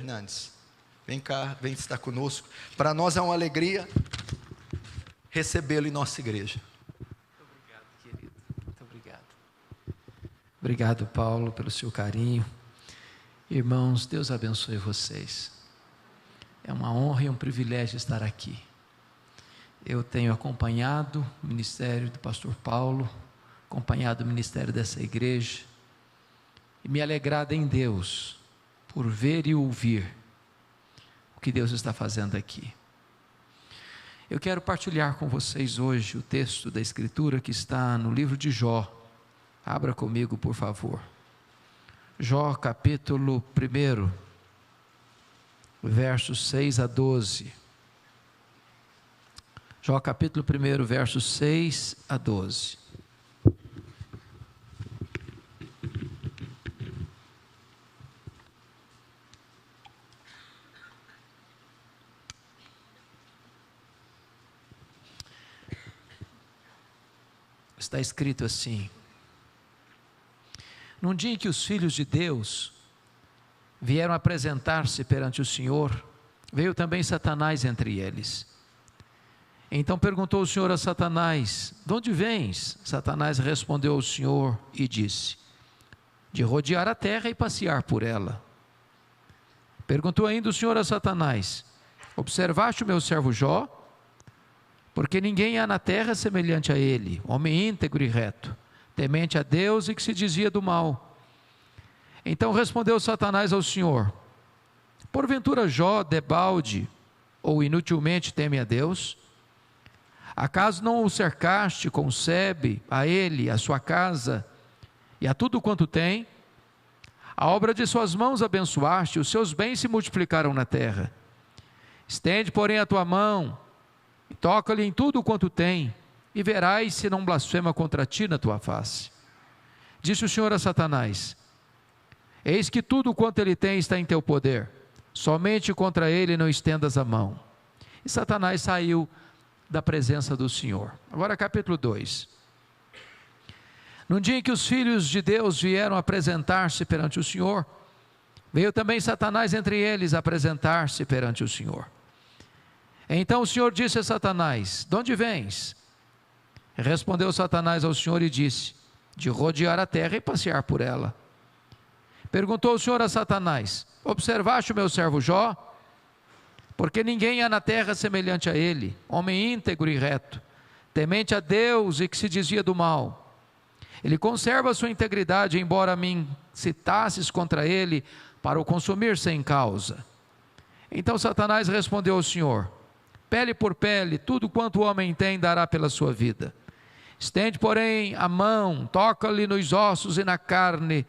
Fernandes. Vem cá, vem estar conosco. Para nós é uma alegria recebê-lo em nossa igreja. Muito obrigado, querido. Muito obrigado. Obrigado, Paulo, pelo seu carinho. Irmãos, Deus abençoe vocês. É uma honra e um privilégio estar aqui. Eu tenho acompanhado o ministério do pastor Paulo, acompanhado o ministério dessa igreja, e me alegrado em Deus por ver e ouvir o que Deus está fazendo aqui. Eu quero partilhar com vocês hoje o texto da Escritura que está no livro de Jó. Abra comigo, por favor. Jó, capítulo 1, versos 6 a 12. Jó, capítulo 1, versos 6 a 12. Está escrito assim: num dia em que os filhos de Deus vieram apresentar-se perante o Senhor, veio também Satanás entre eles. Então perguntou o Senhor a Satanás: de onde vens? Satanás respondeu ao Senhor e disse: de rodear a terra e passear por ela. Perguntou ainda o Senhor a Satanás: observaste o meu servo Jó? Porque ninguém há na terra semelhante a ele, homem íntegro e reto, temente a Deus e que se desvia do mal. Então respondeu Satanás ao Senhor: porventura Jó debalde ou inutilmente teme a Deus? Acaso não o cercaste com sebe a ele, a sua casa e a tudo quanto tem? A obra de suas mãos abençoaste, os seus bens se multiplicaram na terra. Estende, porém, a tua mão e toca-lhe em tudo quanto tem, e verás se não blasfema contra ti na tua face. Disse o Senhor a Satanás: eis que tudo quanto ele tem está em teu poder, somente contra ele não estendas a mão. E Satanás saiu da presença do Senhor. Agora capítulo 2. Num dia em que os filhos de Deus vieram apresentar-se perante o Senhor, veio também Satanás entre eles apresentar-se perante o Senhor. Então o Senhor disse a Satanás: de onde vens? Respondeu Satanás ao Senhor e disse: de rodear a terra e passear por ela. Perguntou o Senhor a Satanás: observaste o meu servo Jó? Porque ninguém há na terra semelhante a ele, homem íntegro e reto, temente a Deus e que se desvia do mal. Ele conserva a sua integridade, embora me incitasses contra ele para o consumir sem causa. Então Satanás respondeu ao Senhor: pele por pele, tudo quanto o homem tem dará pela sua vida. Estende, porém, a mão, toca-lhe nos ossos e na carne,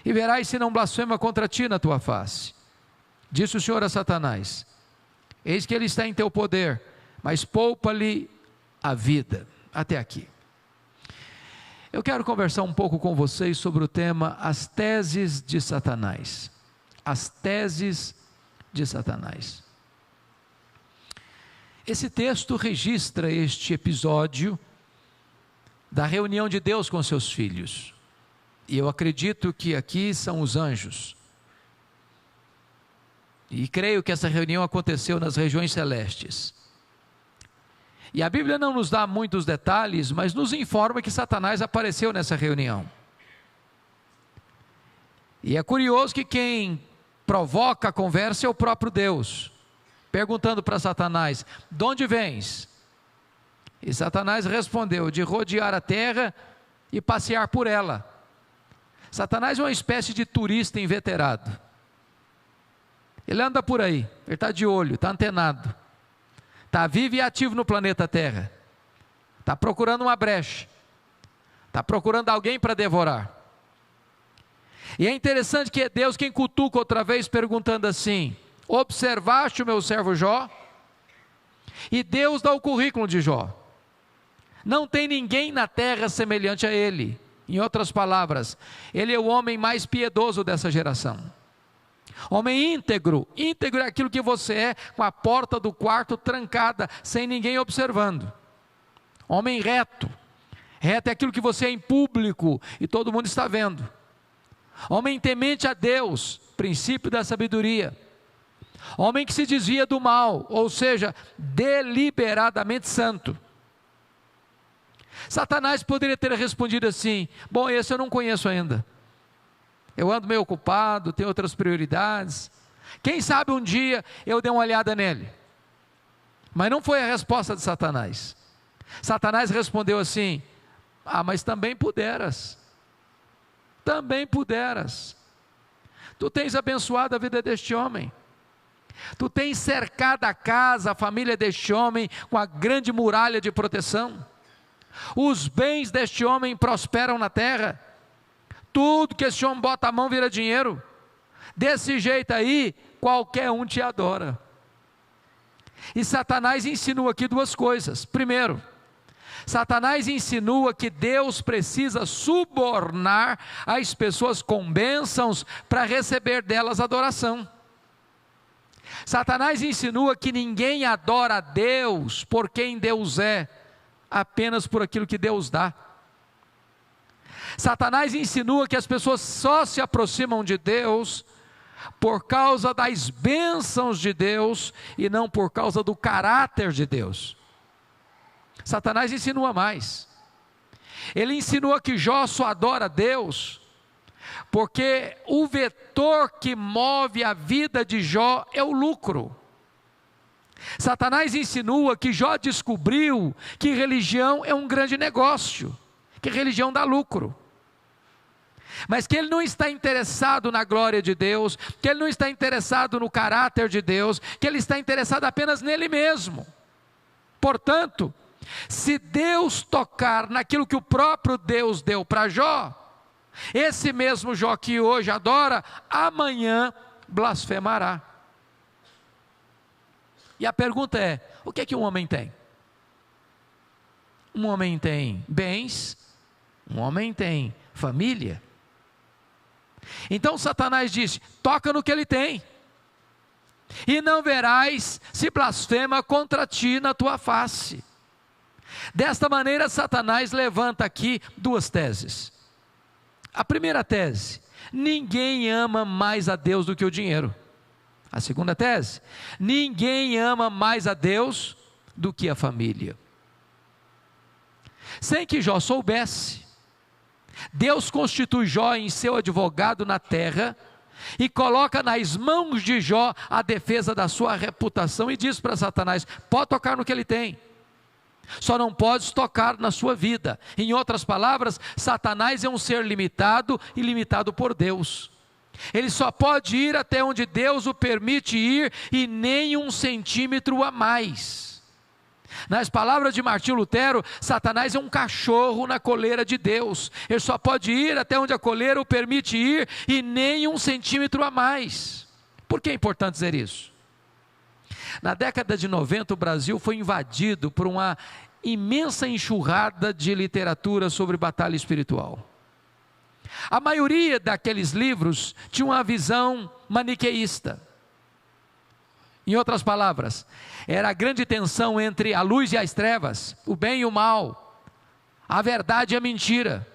e verás se não blasfema contra ti na tua face. Disse o Senhor a Satanás: eis que ele está em teu poder, mas poupa-lhe a vida. Até aqui. Eu quero conversar um pouco com vocês sobre o tema as teses de Satanás. As teses de Satanás. Esse texto registra este episódio da reunião de Deus com seus filhos. E eu acredito que aqui são os anjos. E creio que essa reunião aconteceu nas regiões celestes. E a Bíblia não nos dá muitos detalhes, mas nos informa que Satanás apareceu nessa reunião. E é curioso que quem provoca a conversa é o próprio Deus, perguntando para Satanás: de onde vens? E Satanás respondeu: de rodear a terra e passear por ela. Satanás é uma espécie de turista inveterado. Ele anda por aí, ele está de olho, está antenado, está vivo e ativo no planeta Terra, está procurando uma brecha, está procurando alguém para devorar. E é interessante que é Deus quem cutuca outra vez, perguntando assim: observaste o meu servo Jó? E Deus dá o currículo de Jó. Não tem ninguém na terra semelhante a ele. Em outras palavras, ele é o homem mais piedoso dessa geração. Homem íntegro. Íntegro é aquilo que você é, com a porta do quarto trancada, sem ninguém observando. Homem reto. Reto é aquilo que você é em público e todo mundo está vendo. Homem temente a Deus, princípio da sabedoria. homem que se desvia do mal, ou seja, deliberadamente santo. Satanás poderia ter respondido assim: bom, esse eu não conheço ainda, eu ando meio ocupado, tenho outras prioridades, quem sabe um dia eu dê uma olhada nele. Mas não foi a resposta de Satanás. Satanás respondeu assim: mas também puderas, tu tens abençoado a vida deste homem, tu tens cercado a casa, a família deste homem com a grande muralha de proteção, os bens deste homem prosperam na terra, tudo que este homem bota a mão vira dinheiro, desse jeito aí, qualquer um te adora. E Satanás insinua aqui duas coisas. Primeiro, Satanás insinua que Deus precisa subornar as pessoas com bênçãos para receber delas adoração. Satanás insinua que ninguém adora a Deus por quem Deus é, apenas por aquilo que Deus dá. Satanás insinua que as pessoas só se aproximam de Deus por causa das bênçãos de Deus e não por causa do caráter de Deus. Satanás insinua mais. Ele insinua que Jó só adora a Deus porque o vetor que move a vida de Jó é o lucro. Satanás insinua que Jó descobriu que religião é um grande negócio, que religião dá lucro, mas que ele não está interessado na glória de Deus, que ele não está interessado no caráter de Deus, que ele está interessado apenas nele mesmo. Portanto, se Deus tocar naquilo que o próprio Deus deu para Jó, esse mesmo Jó que hoje adora, amanhã blasfemará. E a pergunta é: o que é que um homem tem? Um homem tem bens, um homem tem família. Então Satanás disse: toca no que ele tem, e não verás se blasfema contra ti na tua face. Desta maneira Satanás levanta aqui duas teses. A primeira tese: ninguém ama mais a Deus do que o dinheiro. A segunda tese: ninguém ama mais a Deus do que a família. Sem que Jó soubesse, Deus constitui Jó em seu advogado na terra e coloca nas mãos de Jó a defesa da sua reputação e diz para Satanás: pode tocar no que ele tem, só não podes tocar na sua vida. Em outras palavras, Satanás é um ser limitado e limitado por Deus. Ele só pode ir até onde Deus o permite ir e nem 1 centímetro a mais. Nas palavras de Martinho Lutero, Satanás é um cachorro na coleira de Deus. Ele só pode ir até onde a coleira o permite ir e nem 1 centímetro a mais. Por que é importante dizer isso? Na década de 90, o Brasil foi invadido por uma imensa enxurrada de literatura sobre batalha espiritual. A maioria daqueles livros tinha uma visão maniqueísta. Em outras palavras, era a grande tensão entre a luz e as trevas, o bem e o mal, a verdade e a mentira,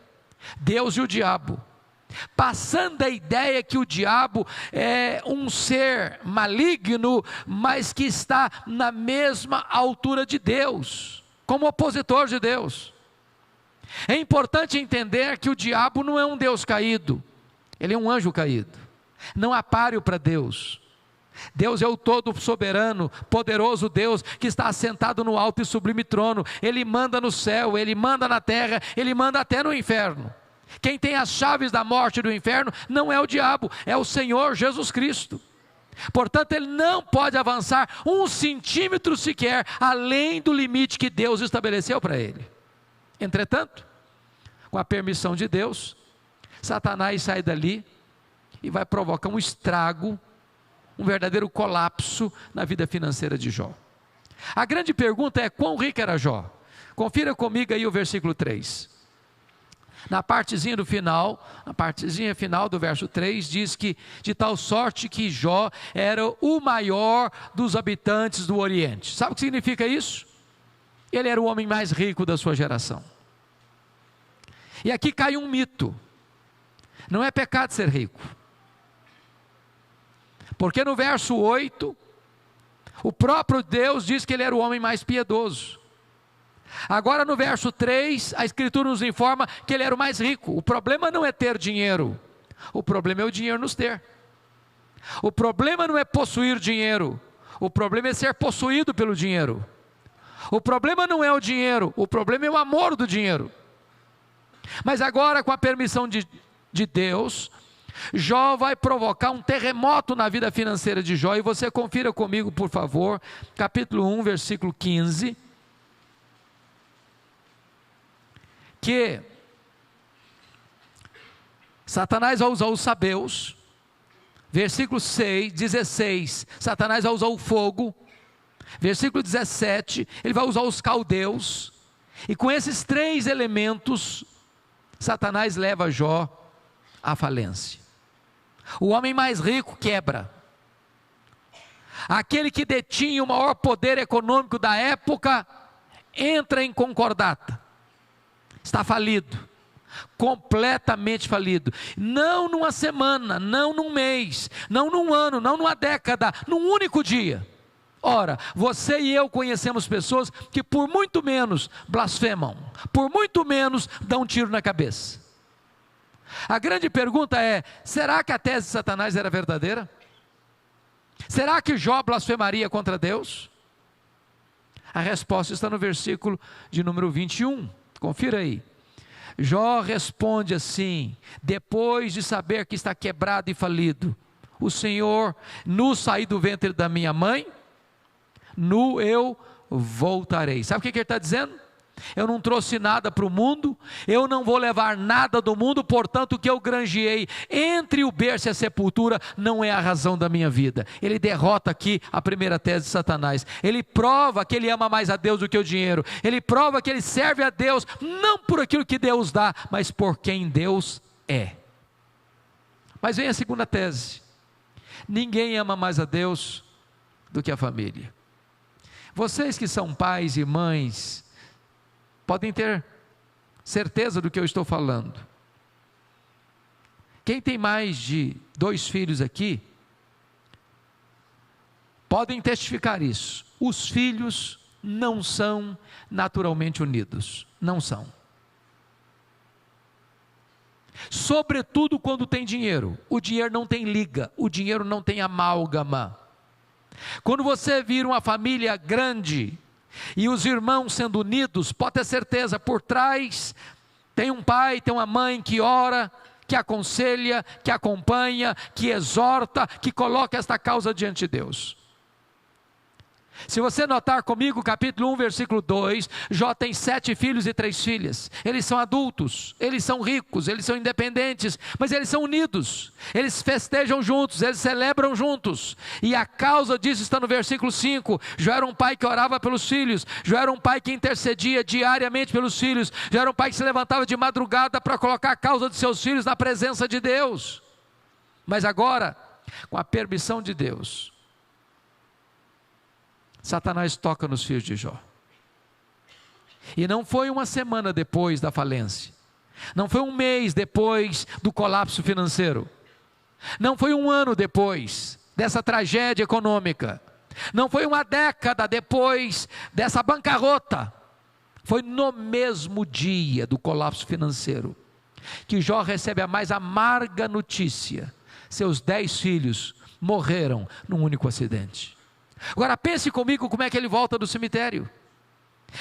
Deus e o diabo, passando a ideia que o diabo é um ser maligno, mas que está na mesma altura de Deus, como opositor de Deus. É importante entender que o diabo não é um Deus caído, ele é um anjo caído, não há páreo para Deus. Deus é o todo soberano, poderoso Deus, que está assentado no alto e sublime trono. Ele manda no céu, Ele manda na terra, Ele manda até no inferno. Quem tem as chaves da morte e do inferno não é o diabo, é o Senhor Jesus Cristo. Portanto, ele não pode avançar 1 centímetro sequer além do limite que Deus estabeleceu para ele. Entretanto, com a permissão de Deus, Satanás sai dali e vai provocar um estrago, um verdadeiro colapso na vida financeira de Jó. A grande pergunta é: quão rico era Jó? Confira comigo aí o versículo 3. Na partezinha final do verso 3, diz que de tal sorte que Jó era o maior dos habitantes do Oriente. Sabe o que significa isso? Ele era o homem mais rico da sua geração. E aqui cai um mito: não é pecado ser rico. Porque no verso 8, o próprio Deus diz que ele era o homem mais piedoso. Agora no verso 3, a Escritura nos informa que ele era o mais rico. O problema não é ter dinheiro, o problema é o dinheiro nos ter. O problema não é possuir dinheiro, o problema é ser possuído pelo dinheiro. O problema não é o dinheiro, o problema é o amor do dinheiro. Mas agora, com a permissão de Deus, Jó vai provocar um terremoto na vida financeira de Jó. E você confira comigo, por favor, capítulo 1, versículo 15. Que Satanás vai usar os sabeus. Versículo 16, Satanás vai usar o fogo. Versículo 17, ele vai usar os caldeus. E com esses 3 elementos, Satanás leva Jó à falência. O homem mais rico quebra. Aquele que detinha o maior poder econômico da época entra em concordata. Está falido, completamente falido. Não numa semana, não num mês, não num ano, não numa década, num único dia. Ora, você e eu conhecemos pessoas que por muito menos blasfemam, por muito menos dão um tiro na cabeça. A grande pergunta é: será que a tese de Satanás era verdadeira? Será que Jó blasfemaria contra Deus? A resposta está no versículo de número 21. Confira aí. Jó responde assim, depois de saber que está quebrado e falido: o Senhor, nu saí do ventre da minha mãe, nu eu voltarei. Sabe o que ele está dizendo? Eu não trouxe nada para o mundo, eu não vou levar nada do mundo, portanto o que eu granjeei entre o berço e a sepultura não é a razão da minha vida. Ele derrota aqui a primeira tese de Satanás. Ele prova que ele ama mais a Deus do que o dinheiro. Ele prova que ele serve a Deus não por aquilo que Deus dá, mas por quem Deus é. Mas vem a segunda tese: ninguém ama mais a Deus do que a família. Vocês que são pais e mães podem ter certeza do que eu estou falando. Quem tem mais de 2 filhos aqui, podem testificar isso. Os filhos não são naturalmente unidos. Não são. Sobretudo quando tem dinheiro. O dinheiro não tem liga, o dinheiro não tem amálgama. Quando você vira uma família grande e os irmãos sendo unidos, pode ter certeza, por trás tem um pai, tem uma mãe que ora, que aconselha, que acompanha, que exorta, que coloca esta causa diante de Deus. Se você notar comigo, capítulo 1, versículo 2, Jó tem 7 filhos e 3 filhas. Eles são adultos, eles são ricos, eles são independentes, mas eles são unidos. Eles festejam juntos, eles celebram juntos. E a causa disso está no versículo 5. Jó era um pai que orava pelos filhos. Jó era um pai que intercedia diariamente pelos filhos. Jó era um pai que se levantava de madrugada para colocar a causa de seus filhos na presença de Deus. Mas agora, com a permissão de Deus, Satanás toca nos filhos de Jó. E não foi uma semana depois da falência, não foi um mês depois do colapso financeiro, não foi um ano depois dessa tragédia econômica, não foi uma década depois dessa bancarrota. Foi no mesmo dia do colapso financeiro que Jó recebe a mais amarga notícia: seus 10 filhos morreram num único acidente. Agora pense comigo como é que ele volta do cemitério.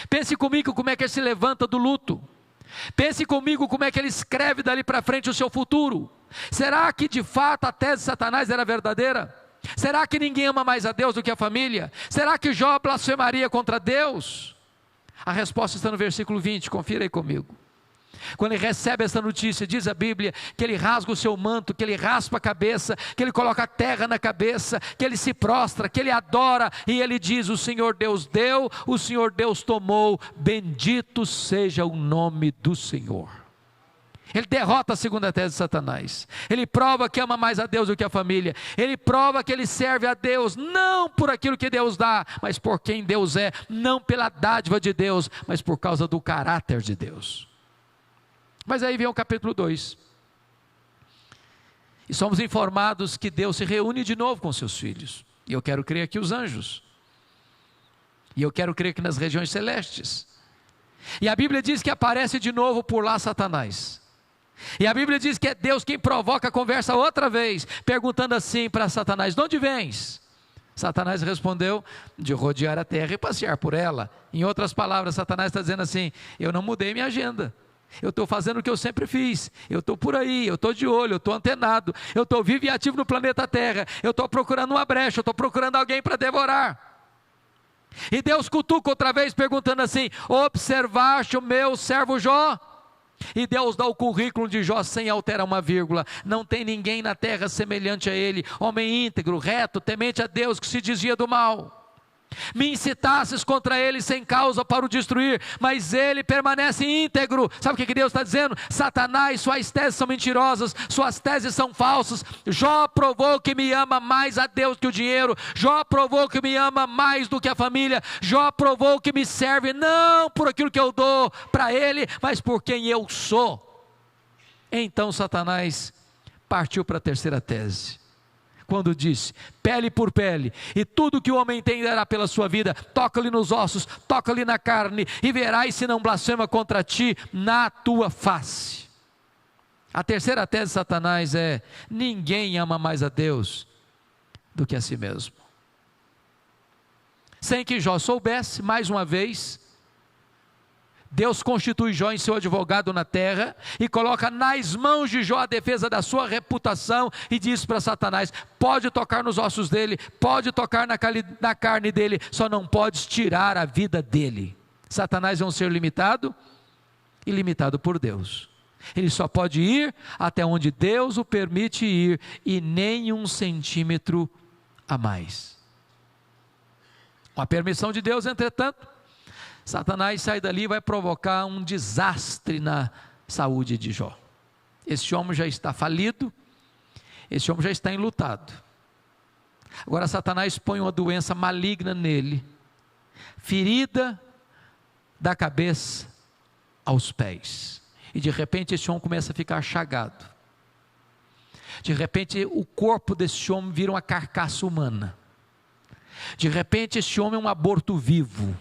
Pense comigo como é que ele se levanta do luto. Pense comigo como é que ele escreve dali para frente o seu futuro. Será que de fato a tese de Satanás era verdadeira? Será que ninguém ama mais a Deus do que a família? Será que Jó blasfemaria contra Deus? A resposta está no versículo 20, confira aí comigo. Quando ele recebe essa notícia, diz a Bíblia que ele rasga o seu manto, que ele raspa a cabeça, que ele coloca a terra na cabeça, que ele se prostra, que ele adora, e ele diz: o Senhor Deus deu, o Senhor Deus tomou, bendito seja o nome do Senhor. Ele derrota a segunda tese de Satanás. Ele prova que ama mais a Deus do que a família. Ele prova que ele serve a Deus não por aquilo que Deus dá, mas por quem Deus é, não pela dádiva de Deus, mas por causa do caráter de Deus. Mas aí vem o capítulo 2. E somos informados que Deus se reúne de novo com seus filhos. E eu quero crer que os anjos. E eu quero crer que nas regiões celestes. E a Bíblia diz que aparece de novo por lá Satanás. E a Bíblia diz que é Deus quem provoca a conversa outra vez, perguntando assim para Satanás: de onde vens? Satanás respondeu: de rodear a terra e passear por ela. Em outras palavras, Satanás está dizendo assim: eu não mudei minha agenda, eu estou fazendo o que eu sempre fiz, eu estou por aí, eu estou de olho, eu estou antenado, eu estou vivo e ativo no planeta Terra, eu estou procurando uma brecha, eu estou procurando alguém para devorar. E Deus cutuca outra vez perguntando assim: observaste o meu servo Jó? E Deus dá o currículo de Jó sem alterar uma vírgula. Não tem ninguém na terra semelhante a ele, homem íntegro, reto, temente a Deus, que se desvia do mal. Me incitasses contra ele sem causa para o destruir, mas ele permanece íntegro. Sabe o que Deus está dizendo? Satanás, suas teses são mentirosas, suas teses são falsas. Jó provou que me ama mais a Deus que o dinheiro. Jó provou que me ama mais do que a família. Jó provou que me serve não por aquilo que eu dou para ele, mas por quem eu sou. Então Satanás partiu para a terceira tese, quando disse: pele por pele, e tudo que o homem tem dará pela sua vida. Toca-lhe nos ossos, toca-lhe na carne, e verás se não blasfema contra ti na tua face. A terceira tese de Satanás é: ninguém ama mais a Deus do que a si mesmo. Sem que Jó soubesse, mais uma vez, Deus constitui Jó em seu advogado na terra e coloca nas mãos de Jó a defesa da sua reputação e diz para Satanás: pode tocar nos ossos dele, pode tocar na carne dele, só não podes tirar a vida dele. Satanás é um ser limitado e limitado por Deus. Ele só pode ir até onde Deus o permite ir e nem 1 centímetro a mais. Com a permissão de Deus, entretanto, Satanás sai dali e vai provocar um desastre na saúde de Jó. Esse homem já está falido, esse homem já está enlutado. Agora Satanás põe uma doença maligna nele, ferida da cabeça aos pés. E de repente esse homem começa a ficar chagado. De repente o corpo desse homem vira uma carcaça humana. De repente esse homem é um aborto vivo.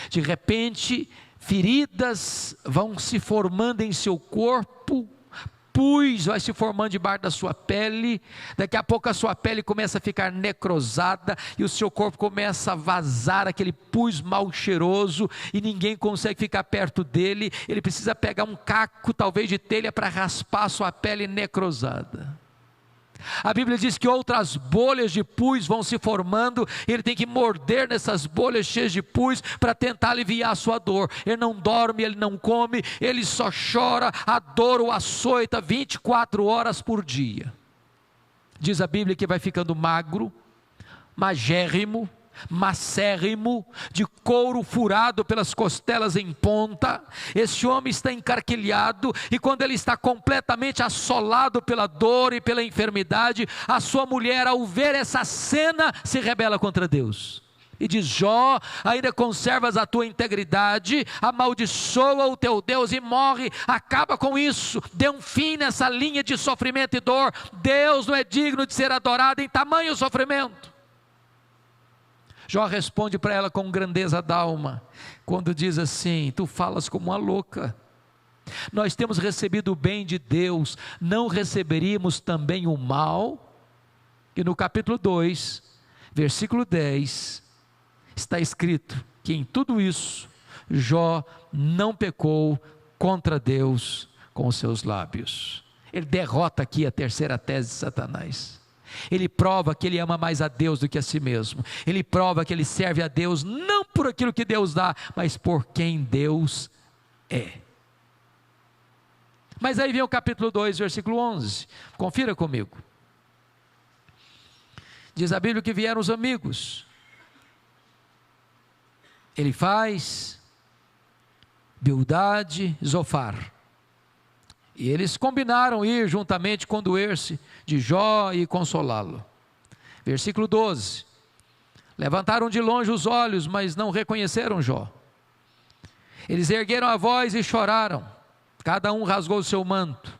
De repente, feridas vão se formando em seu corpo, pus vai se formando debaixo da sua pele, daqui a pouco a sua pele começa a ficar necrosada, e o seu corpo começa a vazar aquele pus mal cheiroso, e ninguém consegue ficar perto dele. Ele precisa pegar um caco, talvez de telha, para raspar a sua pele necrosada. A Bíblia diz que outras bolhas de pus vão se formando, ele tem que morder nessas bolhas cheias de pus para tentar aliviar a sua dor. Ele não dorme, ele não come, ele só chora, a dor o açoita 24 horas por dia. Diz a Bíblia que vai ficando magro, magérrimo, macérrimo, de couro furado pelas costelas em ponta. Esse homem está encarquilhado, e quando ele está completamente assolado pela dor e pela enfermidade, a sua mulher, ao ver essa cena, se rebela contra Deus e diz: Jó, ainda conservas a tua integridade? Amaldiçoa o teu Deus e morre, acaba com isso, dê um fim nessa linha de sofrimento e dor. Deus não é digno de ser adorado em tamanho sofrimento. Jó responde para ela com grandeza d'alma, quando diz assim: tu falas como uma louca. Nós temos recebido o bem de Deus, não receberíamos também o mal? E no capítulo 2, versículo 10, está escrito que em tudo isso, Jó não pecou contra Deus com os seus lábios. Ele derrota aqui a terceira tese de Satanás. Ele prova que ele ama mais a Deus do que a si mesmo. Ele prova que ele serve a Deus não por aquilo que Deus dá, mas por quem Deus é. Mas aí vem o capítulo 2, versículo 11. Confira comigo. Diz a Bíblia que vieram os amigos. Elifaz, Bildade, Zofar. E eles combinaram ir juntamente condoer-se de Jó e consolá-lo. Versículo 12. Levantaram de longe os olhos, mas não reconheceram Jó. Eles ergueram a voz e choraram. Cada um rasgou o seu manto.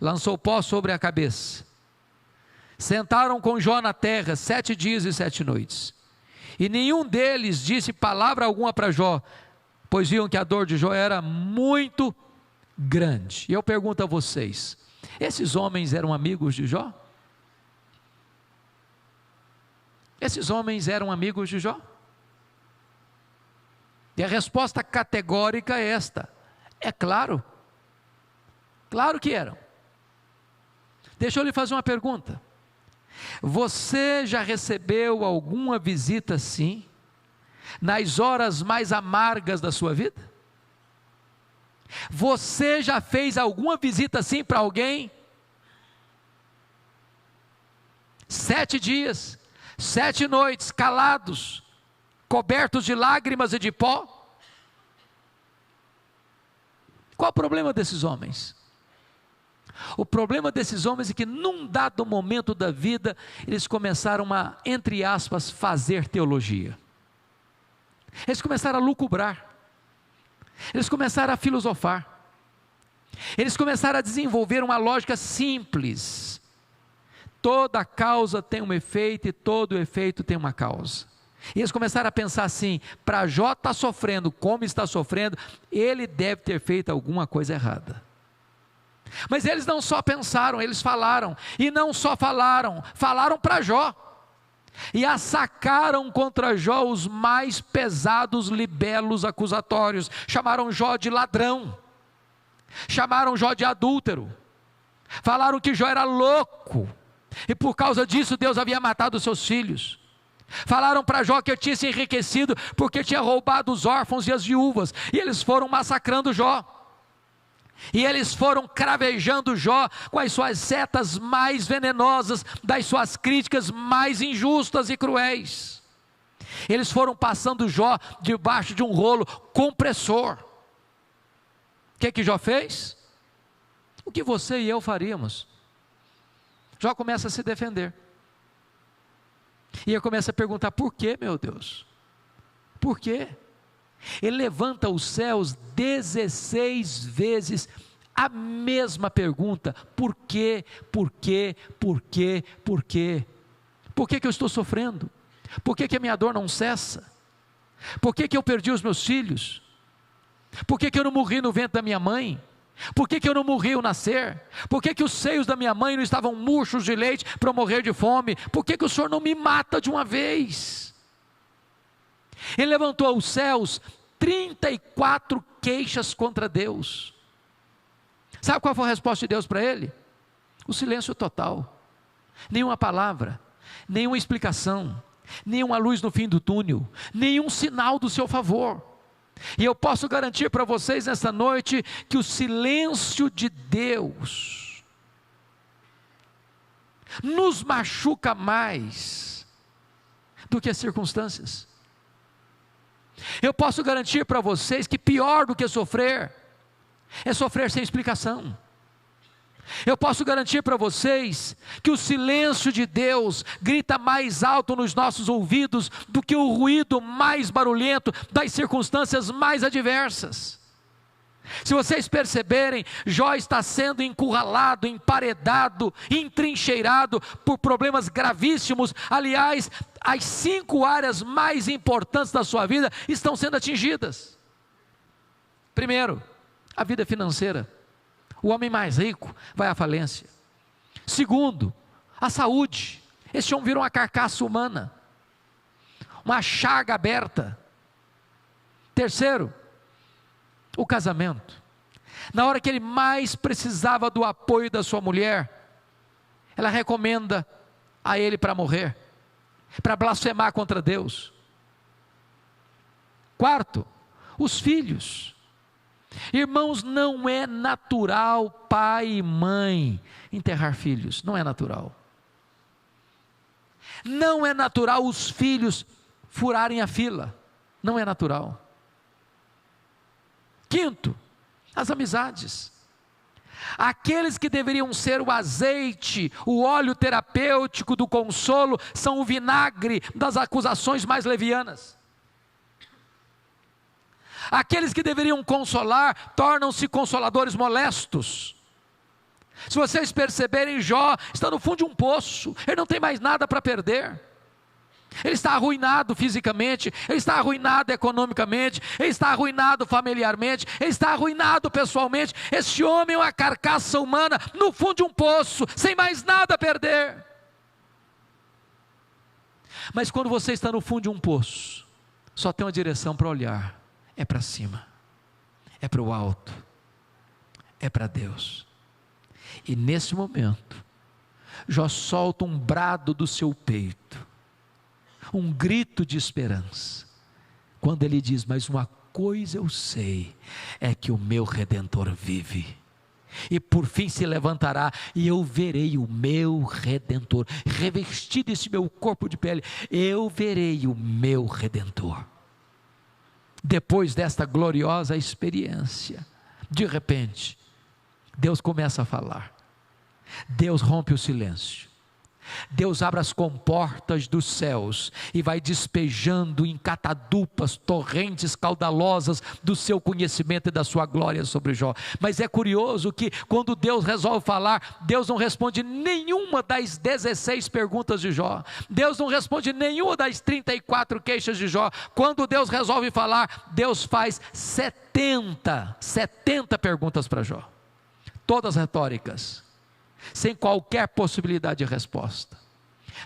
lançou pó sobre a cabeça. Sentaram com Jó na terra 7 dias e 7 noites. E nenhum deles disse palavra alguma para Jó, pois viam que a dor de Jó era muito grande. E eu pergunto a vocês, esses homens eram amigos de Jó? Esses homens eram amigos de Jó? E a resposta categórica é esta: é claro. Claro que eram. Deixa eu lhe fazer uma pergunta. Você já recebeu alguma visita assim, nas horas mais amargas da sua vida? Você já fez alguma visita assim para alguém? 7 dias, 7 noites, calados, cobertos de lágrimas e de pó? Qual o problema desses homens? O problema desses homens é que num dado momento da vida, eles começaram a, entre aspas, fazer teologia. Eles começaram a lucubrar. Eles começaram a filosofar. Eles começaram a desenvolver uma lógica simples. Toda causa tem um efeito e todo efeito tem uma causa. E eles começaram a pensar assim: para Jó estar sofrendo como está sofrendo, ele deve ter feito alguma coisa errada. Mas eles não só pensaram, eles falaram. E não só falaram, falaram para Jó. E assacaram contra Jó os mais pesados libelos acusatórios. Chamaram Jó de ladrão. Chamaram Jó de adúltero. Falaram que Jó era louco. E por causa disso Deus havia matado os seus filhos. Falaram para Jó que ele tinha se enriquecido porque tinha roubado os órfãos e as viúvas. E eles foram massacrando Jó. E eles foram cravejando Jó com as suas setas mais venenosas, das suas críticas mais injustas e cruéis. Eles foram passando Jó debaixo de um rolo compressor. O que Jó fez? O que você e eu faríamos? Jó começa a se defender. E ele começa a perguntar: por que, meu Deus? Por quê? Ele levanta os céus 16 vezes, a mesma pergunta: por quê, por quê, por quê, por quê? Por que eu estou sofrendo? Por que a minha dor não cessa? Por que eu perdi os meus filhos? Por que eu não morri no ventre da minha mãe? Por que eu não morri ao nascer? Por que os seios da minha mãe não estavam murchos de leite para eu morrer de fome? Por que o Senhor não me mata de uma vez? Ele levantou aos céus 34 queixas contra Deus. Sabe qual foi a resposta de Deus para ele? O silêncio total. Nenhuma palavra, nenhuma explicação, nenhuma luz no fim do túnel, nenhum sinal do seu favor. E eu posso garantir para vocês nesta noite que o silêncio de Deus nos machuca mais do que as circunstâncias. Eu posso garantir para vocês que pior do que sofrer é sofrer sem explicação. Eu posso garantir para vocês que o silêncio de Deus grita mais alto nos nossos ouvidos do que o ruído mais barulhento das circunstâncias mais adversas. Se vocês perceberem, Jó está sendo encurralado, emparedado, entrincheirado por problemas gravíssimos. Aliás, as 5 áreas mais importantes da sua vida estão sendo atingidas. Primeiro, a vida financeira. O homem mais rico vai à falência. Segundo, a saúde. Esse homem virou uma carcaça humana, uma chaga aberta. Terceiro, o casamento. Na hora que ele mais precisava do apoio da sua mulher, ela recomenda a ele para morrer, para blasfemar contra Deus. Quarto, os filhos. Irmãos, não é natural pai e mãe enterrar filhos, não é natural. Não é natural os filhos furarem a fila, não é natural. Quinto, as amizades. Aqueles que deveriam ser o azeite, o óleo terapêutico do consolo, são o vinagre das acusações mais levianas. Aqueles que deveriam consolar, tornam-se consoladores molestos. Se vocês perceberem, Jó está no fundo de um poço, ele não tem mais nada para perder. Ele está arruinado fisicamente, ele está arruinado economicamente, ele está arruinado familiarmente, ele está arruinado pessoalmente. Esse homem é uma carcaça humana no fundo de um poço, sem mais nada a perder. Mas quando você está no fundo de um poço, só tem uma direção para olhar, é para cima, é para o alto, é para Deus. E nesse momento, Jó solta um brado do seu peito, um grito de esperança, quando ele diz: mas uma coisa eu sei, é que o meu Redentor vive, e por fim se levantará, e eu verei o meu Redentor, revestido esse meu corpo de pele, eu verei o meu Redentor. Depois desta gloriosa experiência, de repente, Deus começa a falar, Deus rompe o silêncio, Deus abre as comportas dos céus e vai despejando em catadupas, torrentes caudalosas do seu conhecimento e da sua glória sobre Jó. Mas é curioso que quando Deus resolve falar, Deus não responde nenhuma das 16 perguntas de Jó, Deus não responde nenhuma das 34 queixas de Jó. Quando Deus resolve falar, Deus faz 70 perguntas para Jó, todas retóricas, sem qualquer possibilidade de resposta.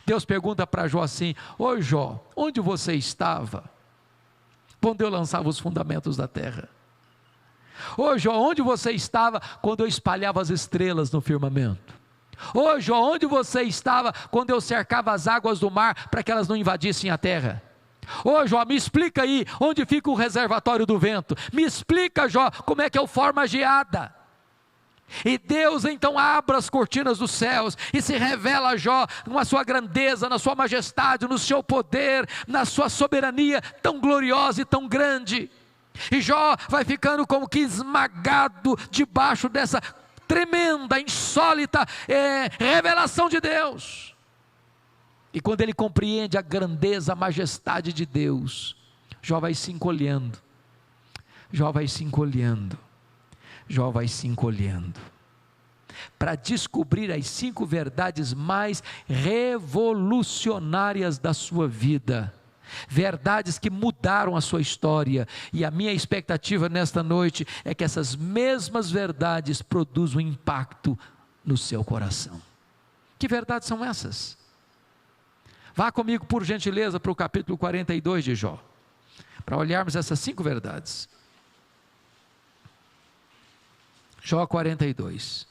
Deus pergunta para Jó assim: ô Jó, onde você estava quando eu lançava os fundamentos da terra? Ô Jó, onde você estava quando eu espalhava as estrelas no firmamento? Ô Jó, onde você estava quando eu cercava as águas do mar para que elas não invadissem a terra? Ô Jó, me explica aí onde fica o reservatório do vento, me explica, Jó, como é que eu formo a geada. E Deus então abre as cortinas dos céus e se revela a Jó na sua grandeza, na sua majestade, no seu poder, na sua soberania tão gloriosa e tão grande. E Jó vai ficando como que esmagado debaixo dessa tremenda, insólita revelação de Deus. E quando ele compreende a grandeza, a majestade de Deus, Jó vai se encolhendo, Jó vai se encolhendo, Jó vai se encolhendo, para descobrir as 5 verdades mais revolucionárias da sua vida, verdades que mudaram a sua história. E a minha expectativa nesta noite é que essas mesmas verdades produzam impacto no seu coração. Que verdades são essas? Vá comigo, por gentileza, para o capítulo 42 de Jó, para olharmos essas 5 verdades. Jó 42.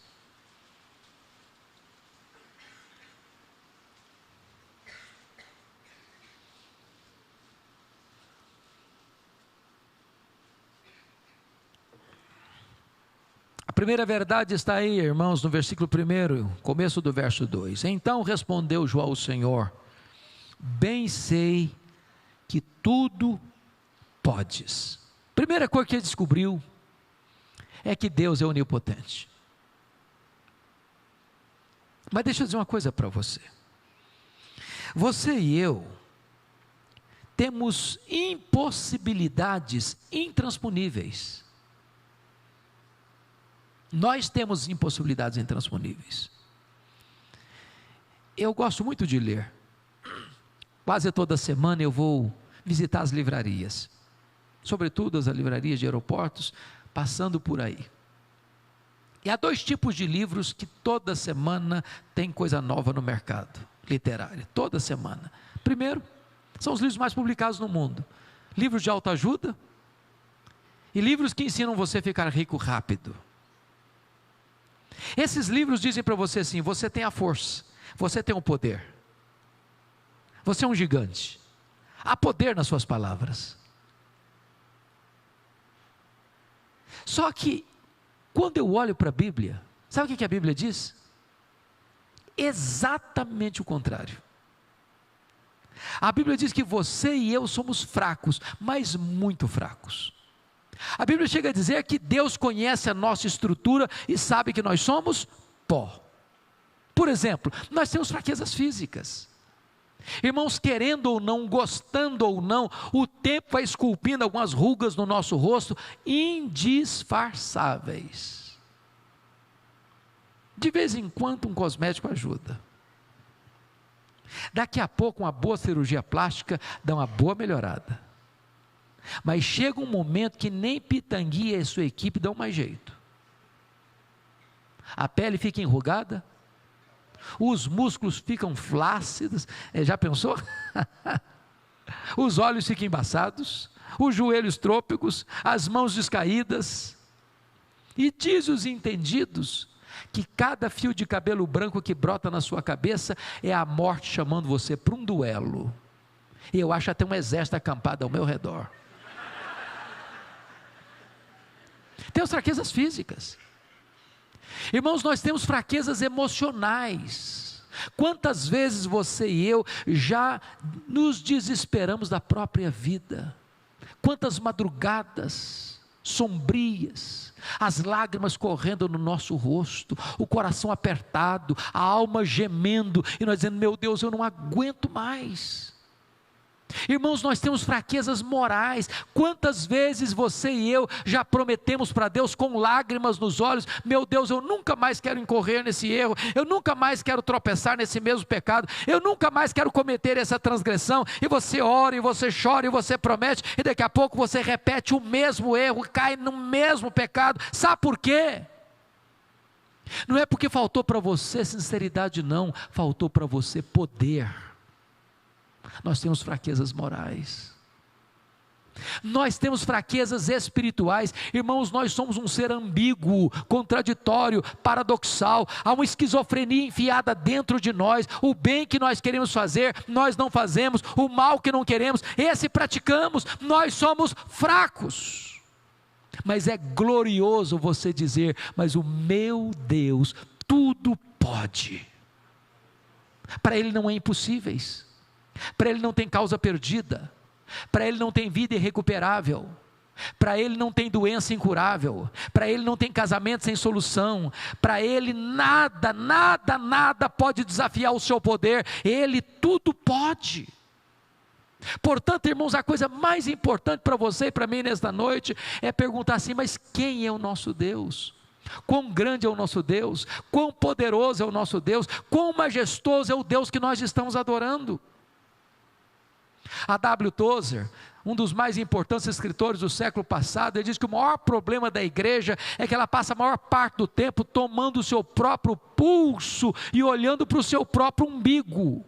A primeira verdade está aí, irmãos, no versículo 1, começo do verso 2. Então respondeu Jó ao Senhor: bem sei que tudo podes. Primeira coisa que ele descobriu é que Deus é onipotente. Mas deixa eu dizer uma coisa para você. Você e eu temos impossibilidades intransponíveis. Nós temos impossibilidades intransponíveis. Eu gosto muito de ler. Quase toda semana eu vou visitar as livrarias, sobretudo as livrarias de aeroportos, passando por aí. E há 2 tipos de livros que toda semana tem coisa nova no mercado literário, toda semana. Primeiro, são os livros mais publicados no mundo: livros de autoajuda e livros que ensinam você a ficar rico rápido. Esses livros dizem para você assim: você tem a força, você tem o poder, você é um gigante, há poder nas suas palavras. Só que, quando eu olho para a Bíblia, sabe o que a Bíblia diz? Exatamente o contrário. A Bíblia diz que você e eu somos fracos, mas muito fracos. A Bíblia chega a dizer que Deus conhece a nossa estrutura e sabe que nós somos pó. Por exemplo, nós temos fraquezas físicas. Irmãos, querendo ou não, gostando ou não, o tempo vai esculpindo algumas rugas no nosso rosto indisfarçáveis. De vez em quando um cosmético ajuda. Daqui a pouco uma boa cirurgia plástica dá uma boa melhorada. Mas chega um momento que nem Pitangui e a sua equipe dão mais jeito. A pele fica enrugada, os músculos ficam flácidos, já pensou? Os olhos ficam embaçados, os joelhos trôpegos, as mãos descaídas. E diz os entendidos que cada fio de cabelo branco que brota na sua cabeça é a morte chamando você para um duelo. E eu acho até um exército acampado ao meu redor. Tem as fraquezas físicas. Irmãos, nós temos fraquezas emocionais. Quantas vezes você e eu já nos desesperamos da própria vida? Quantas madrugadas sombrias, as lágrimas correndo no nosso rosto, o coração apertado, a alma gemendo, e nós dizendo: meu Deus, eu não aguento mais. Irmãos, nós temos fraquezas morais. Quantas vezes você e eu já prometemos para Deus com lágrimas nos olhos: meu Deus, eu nunca mais quero incorrer nesse erro, eu nunca mais quero tropeçar nesse mesmo pecado, eu nunca mais quero cometer essa transgressão. E você ora, e você chora, e você promete, e daqui a pouco você repete o mesmo erro, cai no mesmo pecado. Sabe por quê? Não é porque faltou para você sinceridade, não, faltou para você poder. Nós temos fraquezas morais, nós temos fraquezas espirituais. Irmãos, nós somos um ser ambíguo, contraditório, paradoxal. Há uma esquizofrenia enfiada dentro de nós. O bem que nós queremos fazer, nós não fazemos. O mal que não queremos, esse praticamos. Nós somos fracos. Mas é glorioso você dizer: mas o meu Deus tudo pode. Para Ele não é impossíveis. Para Ele não tem causa perdida, para Ele não tem vida irrecuperável, para Ele não tem doença incurável, para Ele não tem casamento sem solução, para Ele nada, nada, nada pode desafiar o seu poder. Ele tudo pode. Portanto, irmãos, a coisa mais importante para você e para mim nesta noite é perguntar assim: mas quem é o nosso Deus? Quão grande é o nosso Deus? Quão poderoso é o nosso Deus? Quão majestoso é o Deus que nós estamos adorando? A W. Tozer, um dos mais importantes escritores do século passado, ele diz que o maior problema da igreja é que ela passa a maior parte do tempo tomando o seu próprio pulso e olhando para o seu próprio umbigo.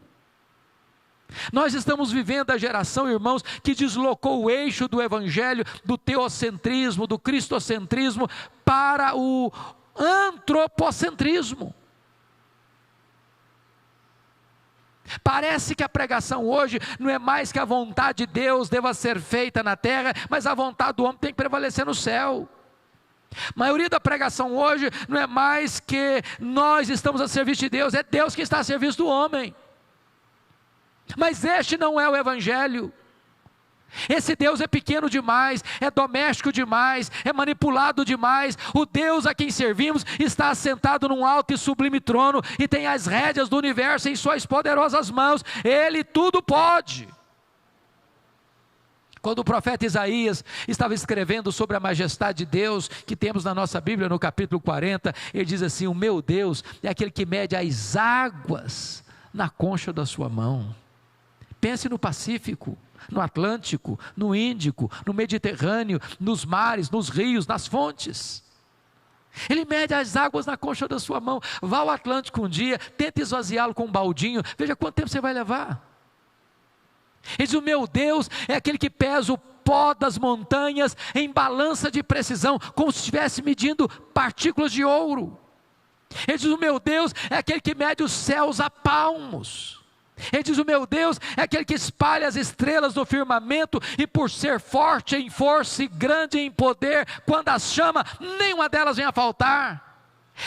Nós estamos vivendo a geração, irmãos, que deslocou o eixo do evangelho, do teocentrismo, do cristocentrismo, para o antropocentrismo. Parece que a pregação hoje não é mais que a vontade de Deus deva ser feita na terra, mas a vontade do homem tem que prevalecer no céu. A maioria da pregação hoje não é mais que nós estamos a serviço de Deus, é Deus que está a serviço do homem. Mas este não é o evangelho. Esse Deus é pequeno demais, é doméstico demais, é manipulado demais. O Deus a quem servimos está assentado num alto e sublime trono e tem as rédeas do universo em suas poderosas mãos. Ele tudo pode. Quando o profeta Isaías estava escrevendo sobre a majestade de Deus, que temos na nossa Bíblia no capítulo 40, ele diz assim: o meu Deus é aquele que mede as águas na concha da sua mão. Pense no Pacífico, no Atlântico, no Índico, no Mediterrâneo, nos mares, nos rios, nas fontes. Ele mede as águas na concha da sua mão. Vá ao Atlântico um dia, tente esvaziá-lo com um baldinho, veja quanto tempo você vai levar. Ele diz: o meu Deus é aquele que pesa o pó das montanhas em balança de precisão, como se estivesse medindo partículas de ouro. Ele diz: o meu Deus é aquele que mede os céus a palmos. Ele diz: o meu Deus é aquele que espalha as estrelas do firmamento, e por ser forte em força e grande em poder, quando as chama, nenhuma delas vem a faltar.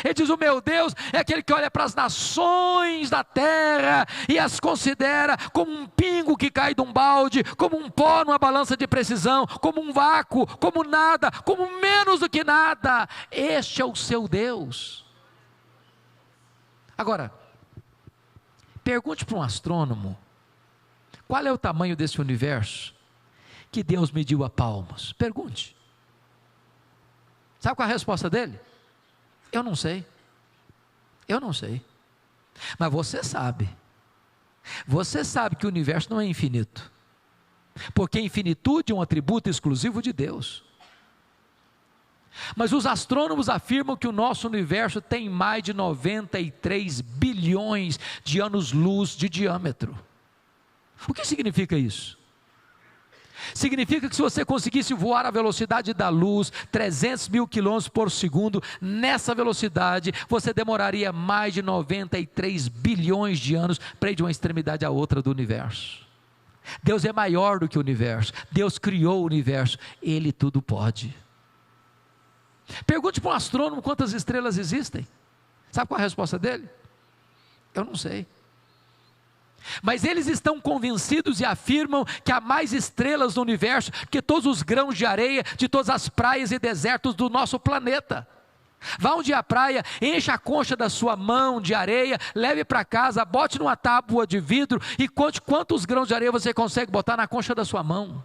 Ele diz: o meu Deus é aquele que olha para as nações da terra e as considera como um pingo que cai de um balde, como um pó numa balança de precisão, como um vácuo, como nada, como menos do que nada. Este é o seu Deus. Agora, pergunte para um astrônomo: qual é o tamanho desse universo que Deus mediu a palmos? Pergunte. Sabe qual é a resposta dele? Eu não sei. Eu não sei. Mas você sabe. Você sabe que o universo não é infinito. Porque a infinitude é um atributo exclusivo de Deus. Mas os astrônomos afirmam que o nosso universo tem mais de 93 bilhões de anos-luz de diâmetro. O que significa isso? Significa que se você conseguisse voar à velocidade da luz, 300 mil quilômetros por segundo, nessa velocidade, você demoraria mais de 93 bilhões de anos para ir de uma extremidade à outra do universo. Deus é maior do que o universo, Deus criou o universo, Ele tudo pode. Pergunte para um astrônomo quantas estrelas existem. Sabe qual é a resposta dele? Eu não sei. Mas eles estão convencidos e afirmam que há mais estrelas no universo que todos os grãos de areia de todas as praias e desertos do nosso planeta. Vá um dia à praia, encha a concha da sua mão de areia, leve para casa, bote numa tábua de vidro e conte quantos grãos de areia você consegue botar na concha da sua mão.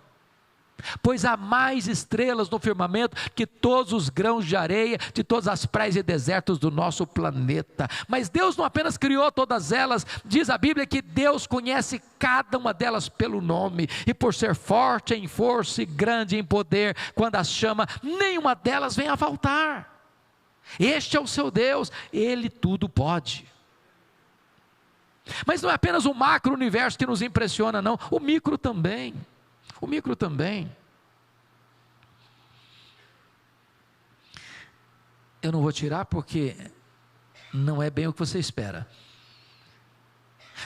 Pois há mais estrelas no firmamento que todos os grãos de areia de todas as praias e desertos do nosso planeta. Mas Deus não apenas criou todas elas, diz a Bíblia que Deus conhece cada uma delas pelo nome, e por ser forte em força e grande em poder, quando as chama, nenhuma delas vem a faltar. Este é o seu Deus, Ele tudo pode. Mas não é apenas o macro-universo que nos impressiona, não, o micro também. O micro também. Eu não vou tirar porque não é bem o que você espera.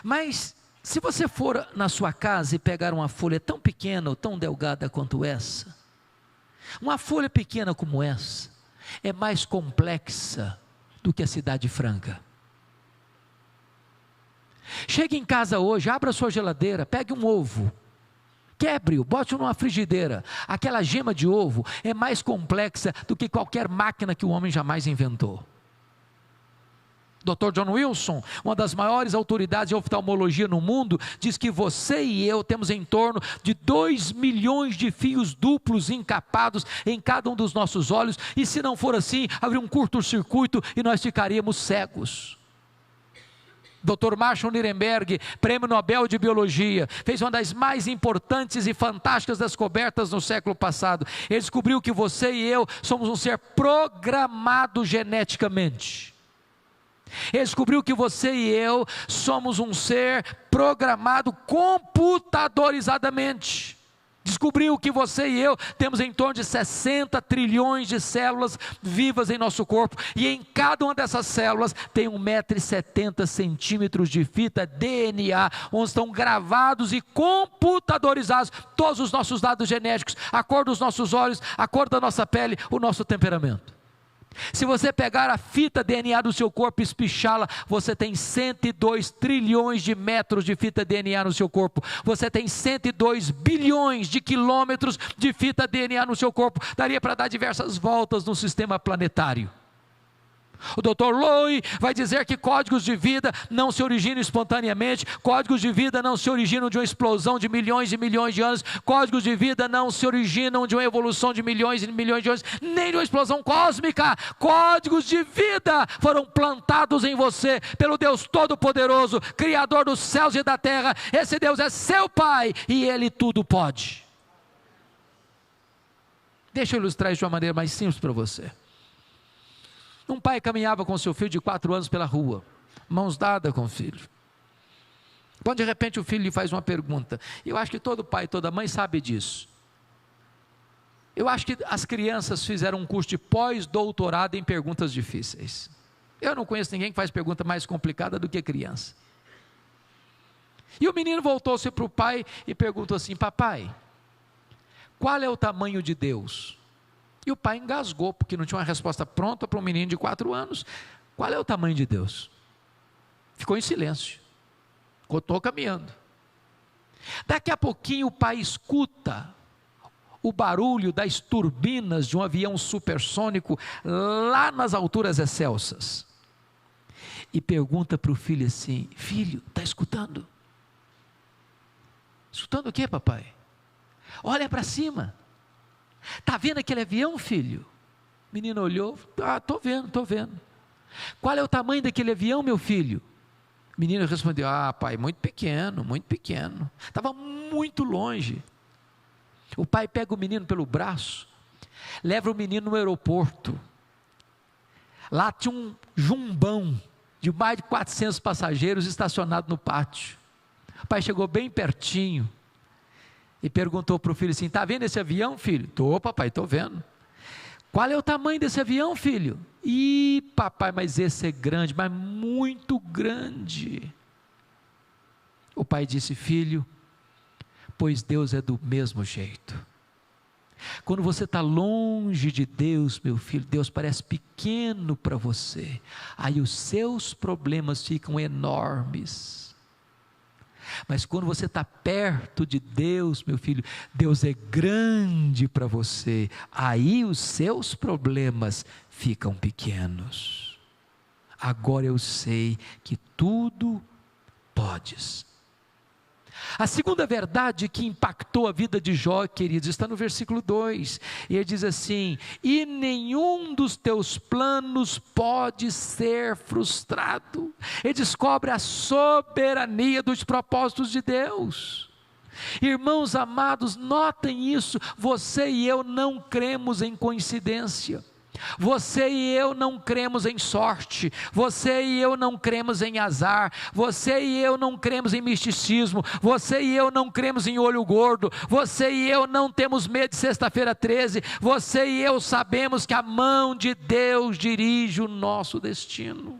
Mas se você for na sua casa e pegar uma folha tão pequena ou tão delgada quanto essa, uma folha pequena como essa é mais complexa do que a cidade franca. Chegue em casa hoje, abra sua geladeira, pegue um ovo, quebre-o, bote-o numa frigideira. Aquela gema de ovo é mais complexa do que qualquer máquina que o homem jamais inventou. Dr. John Wilson, uma das maiores autoridades de oftalmologia no mundo, diz que você e eu temos em torno de 2 milhões de fios duplos encapados em cada um dos nossos olhos, e se não for assim, haveria um curto-circuito e nós ficaríamos cegos. Dr. Marshall Nirenberg, prêmio Nobel de Biologia, fez uma das mais importantes e fantásticas descobertas no século passado. Ele descobriu que você e eu somos um ser programado geneticamente. Ele descobriu que você e eu somos um ser programado computadorizadamente. Descobriu que você e eu temos em torno de 60 trilhões de células vivas em nosso corpo, e em cada uma dessas células tem 1,70 m de fita DNA, onde estão gravados e computadorizados todos os nossos dados genéticos, a cor dos nossos olhos, a cor da nossa pele, o nosso temperamento. Se você pegar a fita DNA do seu corpo e espichá-la, você tem 102 trilhões de metros de fita DNA no seu corpo. Você tem 102 bilhões de quilômetros de fita DNA no seu corpo. Daria para dar diversas voltas no sistema planetário. O Dr. Lowy vai dizer que códigos de vida não se originam espontaneamente, códigos de vida não se originam de uma explosão de milhões e milhões de anos, códigos de vida não se originam de uma evolução de milhões e milhões de anos, nem de uma explosão cósmica. Códigos de vida foram plantados em você pelo Deus Todo-Poderoso, Criador dos céus e da terra. Esse Deus é seu Pai e Ele tudo pode. Deixa eu ilustrar isso de uma maneira mais simples para você. Um pai caminhava com seu filho de 4 anos pela rua, mãos dadas com o filho. Quando de repente o filho lhe faz uma pergunta, eu acho que todo pai e toda mãe sabe disso. Eu acho que as crianças fizeram um curso de pós-doutorado em perguntas difíceis. Eu não conheço ninguém que faz pergunta mais complicada do que criança. E o menino voltou-se para o pai e perguntou assim: papai, qual é o tamanho de Deus? E o pai engasgou, porque não tinha uma resposta pronta para um menino de 4 anos. Qual é o tamanho de Deus? Ficou em silêncio. Continuou caminhando. Daqui a pouquinho o pai escuta o barulho das turbinas de um avião supersônico lá nas alturas excelsas. E pergunta para o filho assim: filho, está escutando? Escutando o que, papai? Olha para cima. Está vendo aquele avião, filho? O menino olhou: estou vendo. Qual é o tamanho daquele avião, meu filho? O menino respondeu: ah, pai, muito pequeno, estava muito longe. O pai pega o menino pelo braço, leva o menino no aeroporto. Lá tinha um jumbão de mais de 400 passageiros estacionado no pátio. O pai chegou bem pertinho e perguntou para o filho assim: está vendo esse avião, filho? Estou, papai, estou vendo. Qual é o tamanho desse avião, filho? Ih, papai, mas esse é grande, mas muito grande. O pai disse: filho, pois Deus é do mesmo jeito. Quando você está longe de Deus, meu filho, Deus parece pequeno para você, aí os seus problemas ficam enormes. Mas quando você está perto de Deus, meu filho, Deus é grande para você, aí os seus problemas ficam pequenos. Agora eu sei que tudo podes. A segunda verdade que impactou a vida de Jó, queridos, está no versículo 2, e ele diz assim: e nenhum dos teus planos pode ser frustrado. Ele descobre a soberania dos propósitos de Deus. Irmãos amados, notem isso, você e eu não cremos em coincidência. Você e eu não cremos em sorte, você e eu não cremos em azar, você e eu não cremos em misticismo, você e eu não cremos em olho gordo, você e eu não temos medo de sexta-feira 13, você e eu sabemos que a mão de Deus dirige o nosso destino.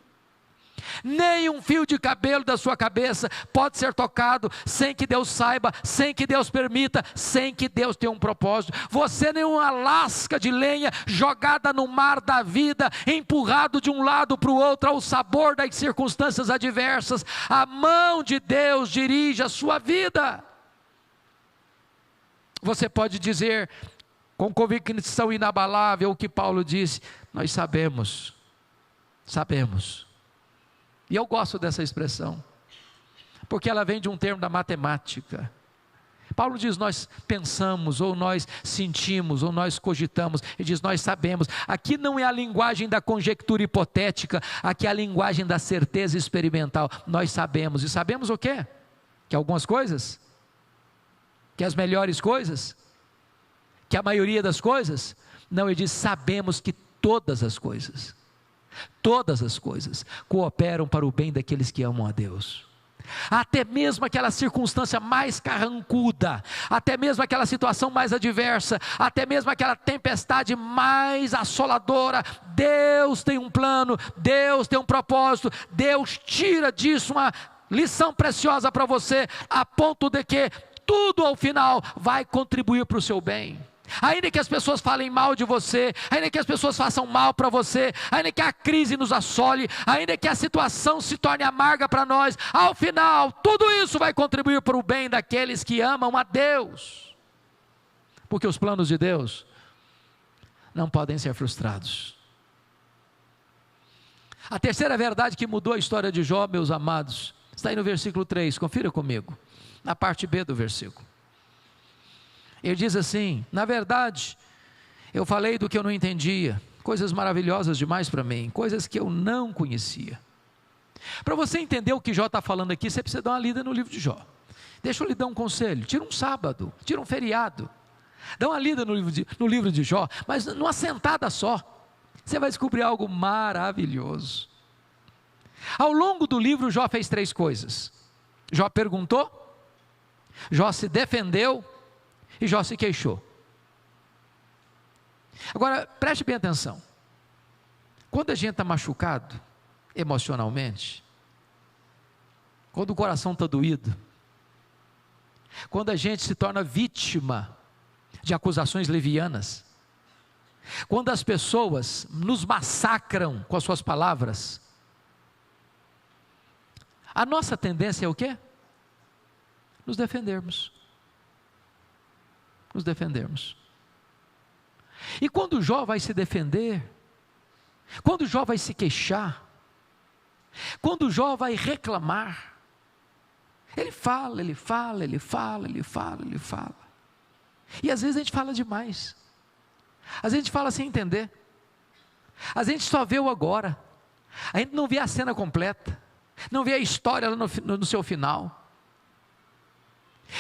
Nem um fio de cabelo da sua cabeça pode ser tocado sem que Deus saiba, sem que Deus permita, sem que Deus tenha um propósito. Você nem uma lasca de lenha jogada no mar da vida, empurrado de um lado para o outro ao sabor das circunstâncias adversas. A mão de Deus dirige a sua vida. Você pode dizer com convicção inabalável o que Paulo disse: nós sabemos. E eu gosto dessa expressão, porque ela vem de um termo da matemática. Paulo diz: nós pensamos, ou nós sentimos, ou nós cogitamos. Ele diz: nós sabemos. Aqui não é a linguagem da conjectura hipotética, aqui é a linguagem da certeza experimental. Nós sabemos. E sabemos o quê? Que algumas coisas, que as melhores coisas, que a maioria das coisas. Não, ele diz: sabemos que todas as coisas cooperam para o bem daqueles que amam a Deus. Até mesmo aquela circunstância mais carrancuda, até mesmo aquela situação mais adversa, até mesmo aquela tempestade mais assoladora, Deus tem um plano, Deus tem um propósito, Deus tira disso uma lição preciosa para você, a ponto de que tudo ao final vai contribuir para o seu bem. Ainda que as pessoas falem mal de você, ainda que as pessoas façam mal para você, ainda que a crise nos assole, ainda que a situação se torne amarga para nós, ao final, tudo isso vai contribuir para o bem daqueles que amam a Deus, porque os planos de Deus não podem ser frustrados. A terceira verdade que mudou a história de Jó, meus amados, está aí no versículo 3, confira comigo, na parte B do versículo. Ele diz assim: na verdade, eu falei do que eu não entendia, coisas maravilhosas demais para mim, coisas que eu não conhecia. Para você entender o que Jó está falando aqui, você precisa dar uma lida no livro de Jó. Deixa eu lhe dar um conselho: tira um sábado, tira um feriado, dá uma lida no livro de Jó, mas numa sentada só, você vai descobrir algo maravilhoso. Ao longo do livro, Jó fez 3 coisas: Jó perguntou, Jó se defendeu e Jó se queixou. Agora, preste bem atenção. Quando a gente está machucado emocionalmente, quando o coração está doído, quando a gente se torna vítima de acusações levianas, quando as pessoas nos massacram com as suas palavras, a nossa tendência é o quê? Nos defendermos. E quando Jó vai se defender, quando Jó vai se queixar, quando Jó vai reclamar, ele fala. E às vezes a gente fala demais, às vezes a gente fala sem entender, às vezes a gente só vê o agora, A gente não vê a cena completa, não vê a história lá no seu final.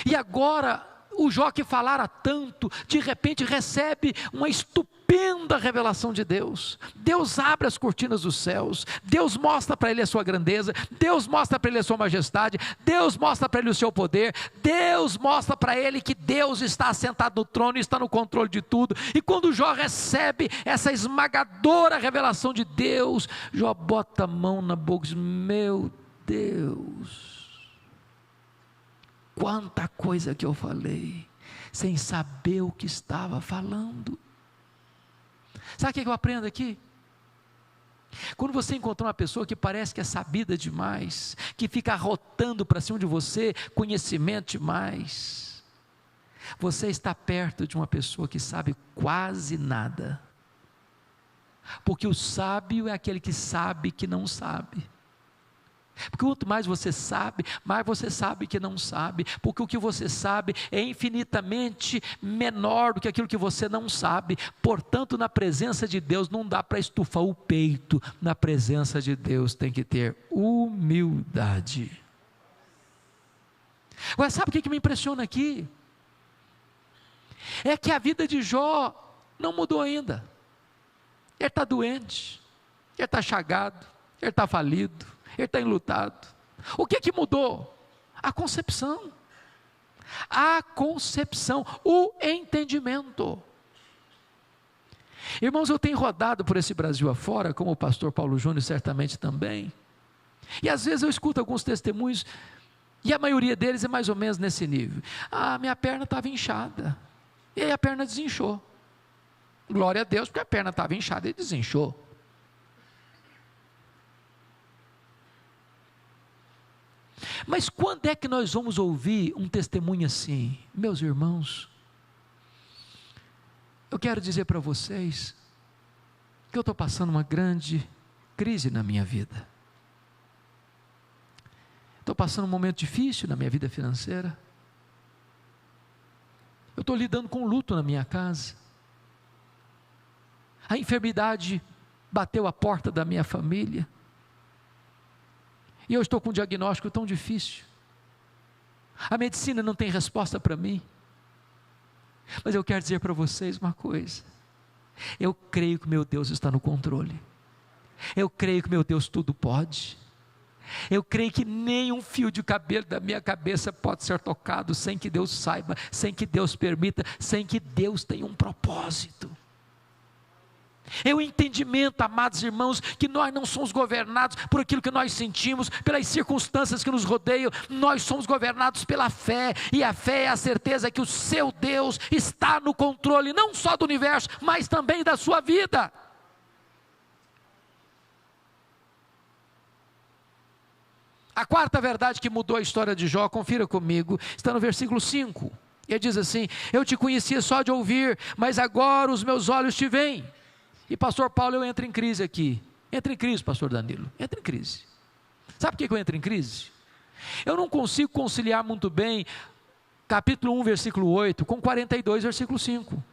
E agora, o Jó que falara tanto, de repente recebe uma estupenda revelação de Deus. Deus abre as cortinas dos céus, Deus mostra para ele a sua grandeza, Deus mostra para ele a sua majestade, Deus mostra para ele o seu poder, Deus mostra para ele que Deus está assentado no trono e está no controle de tudo. E quando Jó recebe essa esmagadora revelação de Deus, Jó bota a mão na boca e diz: meu Deus, quanta coisa que eu falei, sem saber o que estava falando. Sabe o que eu aprendo aqui? Quando você encontra uma pessoa que parece que é sabida demais, que fica arrotando para cima de você conhecimento demais, você está perto de uma pessoa que sabe quase nada, porque o sábio é aquele que sabe que não sabe. Porque quanto mais você sabe que não sabe, porque o que você sabe é infinitamente menor do que aquilo que você não sabe. Portanto, na presença de Deus não dá para estufar o peito, na presença de Deus tem que ter humildade. Agora, sabe o que me impressiona aqui? É que a vida de Jó não mudou ainda. Ele está doente, ele está chagado, ele está falido, ele está enlutado. O que mudou? A concepção, o entendimento. Irmãos, eu tenho rodado por esse Brasil afora, como o pastor Paulo Júnior certamente também, e às vezes eu escuto alguns testemunhos, e a maioria deles é mais ou menos nesse nível: minha perna estava inchada, e aí a perna desinchou. Glória a Deus, porque a perna estava inchada e desinchou. Mas quando é que nós vamos ouvir um testemunho assim? Meus irmãos, eu quero dizer para vocês que eu estou passando uma grande crise na minha vida. Estou passando um momento difícil na minha vida financeira. Eu estou lidando com luto na minha casa. A enfermidade bateu a porta da minha família. E eu estou com um diagnóstico tão difícil. A medicina não tem resposta para mim. Mas eu quero dizer para vocês uma coisa: eu creio que meu Deus está no controle. Eu creio que meu Deus tudo pode. Eu creio que nenhum fio de cabelo da minha cabeça pode ser tocado sem que Deus saiba, sem que Deus permita, sem que Deus tenha um propósito. É o entendimento, amados irmãos, que nós não somos governados por aquilo que nós sentimos, pelas circunstâncias que nos rodeiam. Nós somos governados pela fé, e a fé é a certeza que o seu Deus está no controle, não só do universo, mas também da sua vida. A quarta verdade que mudou a história de Jó, confira comigo, está no versículo 5. Ele diz assim: eu te conhecia só de ouvir, mas agora os meus olhos te veem. E pastor Paulo, eu entro em crise aqui. Entra em crise, pastor Danilo, entra em crise. Sabe por que eu entro em crise? Eu não consigo conciliar muito bem capítulo 1, versículo 8, com 42, versículo 5.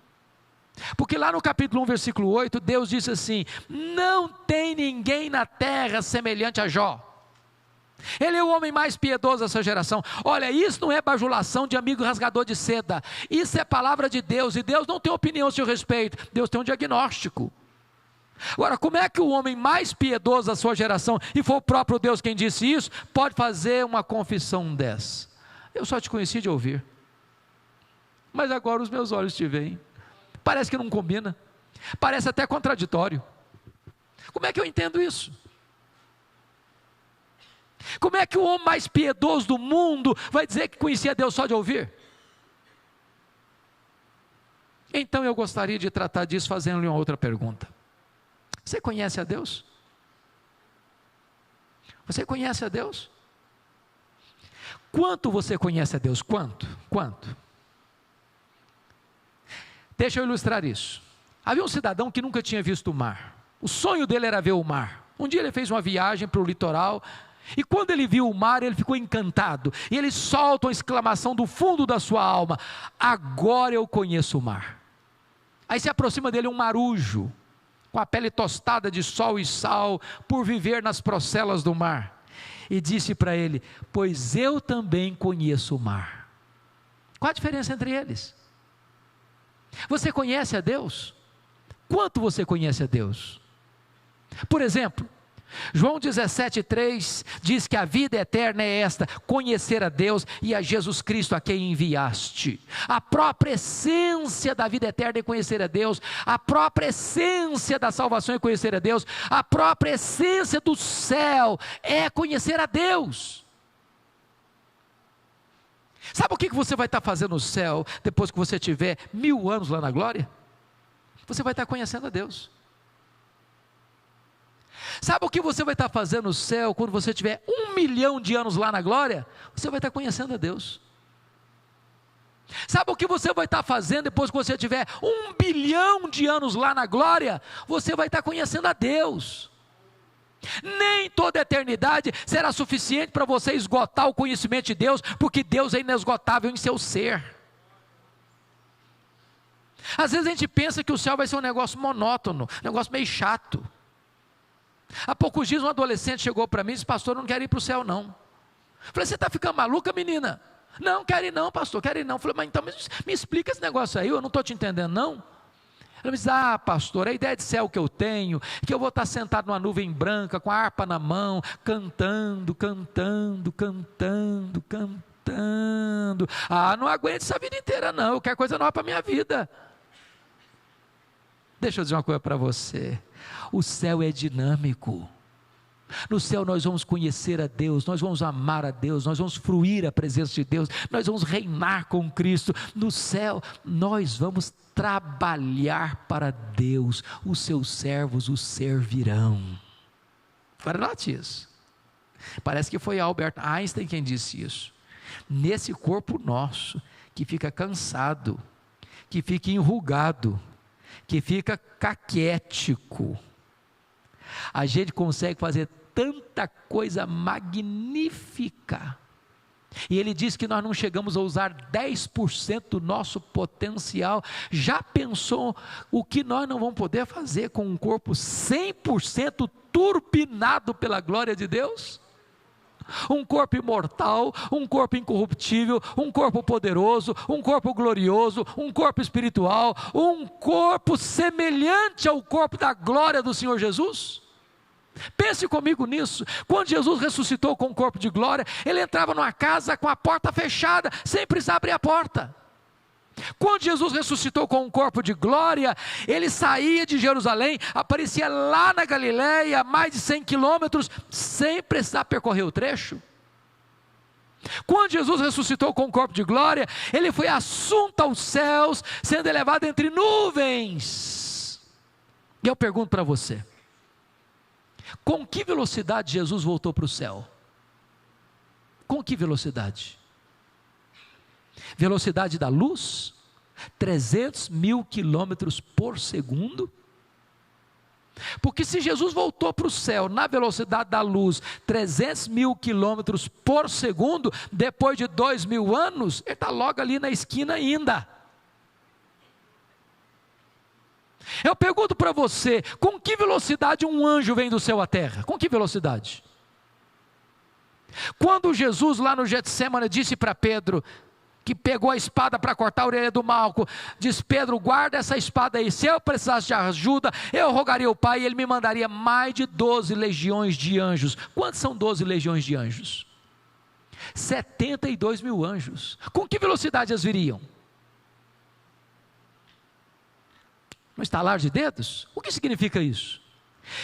Porque lá no capítulo 1, versículo 8, Deus disse assim: não tem ninguém na terra semelhante a Jó. Ele é o homem mais piedoso dessa geração. Olha, isso não é bajulação de amigo rasgador de seda. Isso é palavra de Deus, e Deus não tem opinião a seu respeito. Deus tem um diagnóstico. Agora, como é que o homem mais piedoso da sua geração, e foi o próprio Deus quem disse isso, pode fazer uma confissão dessa? Eu só te conheci de ouvir, mas agora os meus olhos te veem. Parece que não combina, parece até contraditório. Como é que eu entendo isso? Como é que o homem mais piedoso do mundo vai dizer que conhecia Deus só de ouvir? Então eu gostaria de tratar disso fazendo-lhe uma outra pergunta. Você conhece a Deus? Você conhece a Deus? Quanto você conhece a Deus? Quanto? Deixa eu ilustrar isso. Havia um cidadão que nunca tinha visto o mar. O sonho dele era ver o mar. Um dia ele fez uma viagem para o litoral, e quando ele viu o mar, ele ficou encantado, e ele solta uma exclamação do fundo da sua alma: agora eu conheço o mar. Aí se aproxima dele um marujo, com a pele tostada de sol e sal, por viver nas procelas do mar. E disse para ele: pois eu também conheço o mar. Qual a diferença entre eles? Você conhece a Deus? Quanto você conhece a Deus? Por exemplo, João 17,3 diz que a vida eterna é esta: conhecer a Deus e a Jesus Cristo a quem enviaste. A própria essência da vida eterna é conhecer a Deus, a própria essência da salvação é conhecer a Deus, a própria essência do céu é conhecer a Deus. Sabe o que você vai estar fazendo no céu depois que você tiver 1000 anos lá na glória? Você vai estar conhecendo a Deus. Sabe o que você vai estar fazendo no céu quando você tiver 1 milhão de anos lá na glória? Você vai estar conhecendo a Deus. Sabe o que você vai estar fazendo depois que você tiver 1 bilhão de anos lá na glória? Você vai estar conhecendo a Deus. Nem toda a eternidade será suficiente para você esgotar o conhecimento de Deus, porque Deus é inesgotável em seu ser. Às vezes a gente pensa que o céu vai ser um negócio monótono, um negócio meio chato. Há poucos dias um adolescente chegou para mim e disse: pastor, eu não quero ir para o céu não. Eu falei: você está ficando maluca, menina? Não, quero ir não, pastor, quero ir não. Eu falei: mas então me explica esse negócio aí, eu não estou te entendendo não. Ela me diz: ah, pastor, a ideia de céu que eu tenho é que eu vou estar sentado numa nuvem branca, com a harpa na mão, cantando, cantando, cantando, cantando. Ah, não aguento essa vida inteira não, eu quero coisa nova para a minha vida. Deixa eu dizer uma coisa para você: o céu é dinâmico. No céu nós vamos conhecer a Deus, nós vamos amar a Deus, nós vamos fruir a presença de Deus, nós vamos reinar com Cristo. No céu nós vamos trabalhar para Deus, os seus servos o servirão. Agora note isso. Parece que foi Albert Einstein quem disse isso. Nesse corpo nosso, que fica cansado, que fica enrugado, que fica caquético, a gente consegue fazer tanta coisa magnífica. E ele diz que nós não chegamos a usar 10% do nosso potencial. Já pensou o que nós não vamos poder fazer com um corpo 100% turbinado pela glória de Deus? Um corpo imortal, um corpo incorruptível, um corpo poderoso, um corpo glorioso, um corpo espiritual, um corpo semelhante ao corpo da glória do Senhor Jesus. Pense comigo nisso. Quando Jesus ressuscitou com o corpo de glória, ele entrava numa casa com a porta fechada, sem precisar abrir a porta. Quando Jesus ressuscitou com um corpo de glória, ele saía de Jerusalém, aparecia lá na Galileia, mais de 100 quilômetros, sem precisar percorrer o trecho. Quando Jesus ressuscitou com o corpo de glória, ele foi assunto aos céus, sendo elevado entre nuvens. E eu pergunto para você: com que velocidade Jesus voltou para o céu? Com que velocidade? Velocidade da luz? 300 mil quilômetros por segundo? Porque se Jesus voltou para o céu na velocidade da luz, 300 mil quilômetros por segundo, depois de 2000 anos, ele está logo ali na esquina ainda. Eu pergunto para você: com que velocidade um anjo vem do céu à terra? Com que velocidade? Quando Jesus lá no Getsemane disse para Pedro, que pegou a espada para cortar a orelha do Malco, diz: Pedro, guarda essa espada aí, se eu precisasse de ajuda, eu rogaria ao Pai e Ele me mandaria mais de 12 legiões de anjos. Quantos são 12 legiões de anjos? 72 mil anjos. Com que velocidade eles viriam? No estalar de dedos? O que significa isso?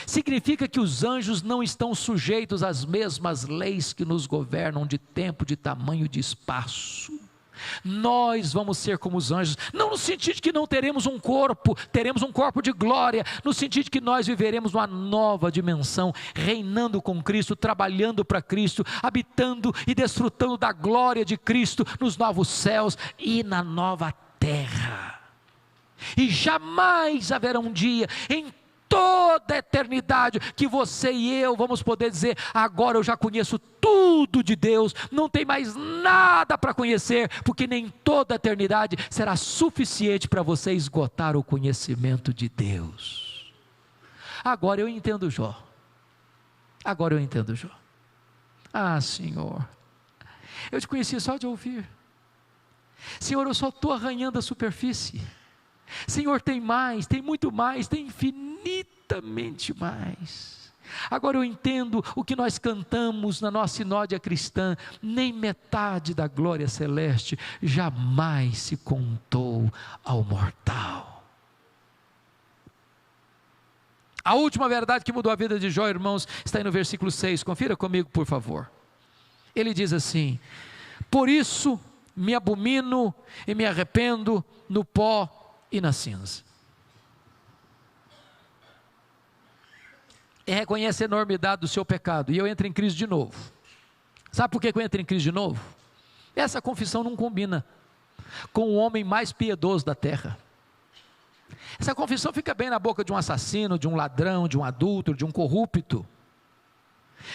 Significa que os anjos não estão sujeitos às mesmas leis que nos governam, de tempo, de tamanho, de espaço. Nós vamos ser como os anjos, não no sentido de que não teremos um corpo, teremos um corpo de glória, no sentido de que nós viveremos uma nova dimensão, reinando com Cristo, trabalhando para Cristo, habitando e desfrutando da glória de Cristo nos novos céus e na nova terra. E jamais haverá um dia em toda a eternidade que você e eu vamos poder dizer: agora eu já conheço tudo de Deus, não tem mais nada para conhecer, porque nem toda a eternidade será suficiente para você esgotar o conhecimento de Deus. Agora eu entendo Jó. Agora eu entendo Jó. Ah, Senhor, eu te conhecia só de ouvir. Senhor, eu só estou arranhando a superfície. Senhor, tem mais, tem muito mais, tem infinitamente mais. Agora eu entendo o que nós cantamos na nossa sinódia cristã: nem metade da glória celeste jamais se contou ao mortal. A última verdade que mudou a vida de Jó, irmãos, está aí no versículo 6, confira comigo por favor. Ele diz assim: por isso me abomino e me arrependo no pó e na cinza. E reconhece a enormidade do seu pecado, e eu entro em crise de novo. Sabe por que eu entro em crise de novo? Essa confissão não combina com o homem mais piedoso da terra. Essa confissão fica bem na boca de um assassino, de um ladrão, de um adúltero, de um corrupto.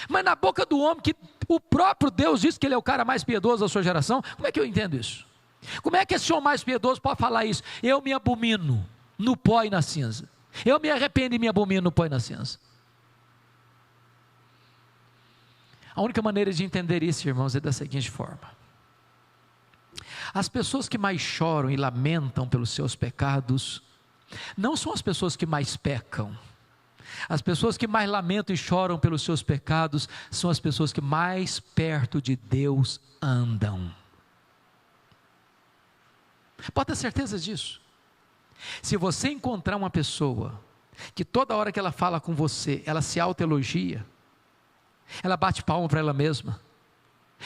Mas na boca do homem que o próprio Deus diz que ele é o cara mais piedoso da sua geração, como é que eu entendo isso? Como é que esse homem mais piedoso pode falar isso? Eu me abomino no pó e na cinza. Eu me arrependo e me abomino no pó e na cinza. A única maneira de entender isso, irmãos, é da seguinte forma: as pessoas que mais choram e lamentam pelos seus pecados não são as pessoas que mais pecam. As pessoas que mais lamentam e choram pelos seus pecados são as pessoas que mais perto de Deus andam. Pode ter certeza disso. Se você encontrar uma pessoa que toda hora que ela fala com você, ela se autoelogia, ela bate palma para ela mesma,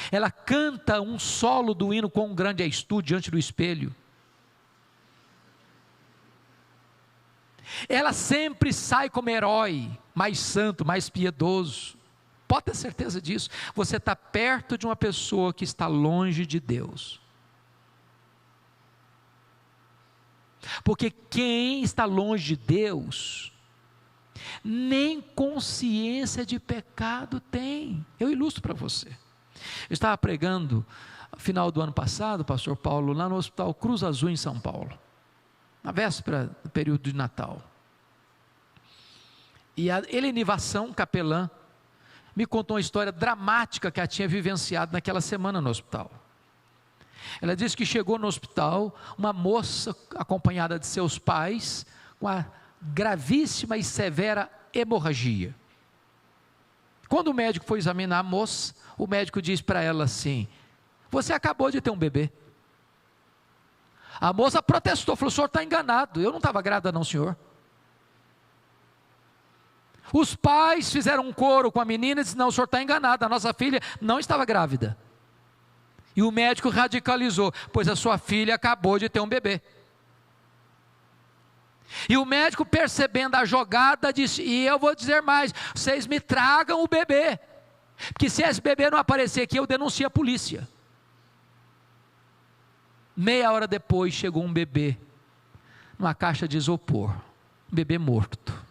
ela canta um solo do hino "Quão grande és tu" diante do espelho, ela sempre sai como herói, mais santo, mais piedoso, pode ter certeza disso. Você está perto de uma pessoa que está longe de Deus. Porque quem está longe de Deus, nem consciência de pecado tem. Eu ilustro para você. Eu estava pregando no final do ano passado, pastor Paulo, lá no Hospital Cruz Azul em São Paulo, na véspera do período de Natal. E a Helenivação, capelã, me contou uma história dramática que ela tinha vivenciado naquela semana no hospital. Ela disse que chegou no hospital uma moça acompanhada de seus pais com a gravíssima e severa hemorragia. Quando o médico foi examinar a moça, o médico disse para ela assim: você acabou de ter um bebê. A moça protestou, falou: o senhor está enganado, eu não estava grávida não, senhor. Os pais fizeram um coro com a menina e disseram: não, o senhor está enganado, a nossa filha não estava grávida. E o médico radicalizou: pois a sua filha acabou de ter um bebê. E o médico, percebendo a jogada, disse: e eu vou dizer mais, vocês me tragam o bebê, porque se esse bebê não aparecer aqui, eu denuncio a polícia. Meia hora depois chegou um bebê, numa caixa de isopor, um bebê morto.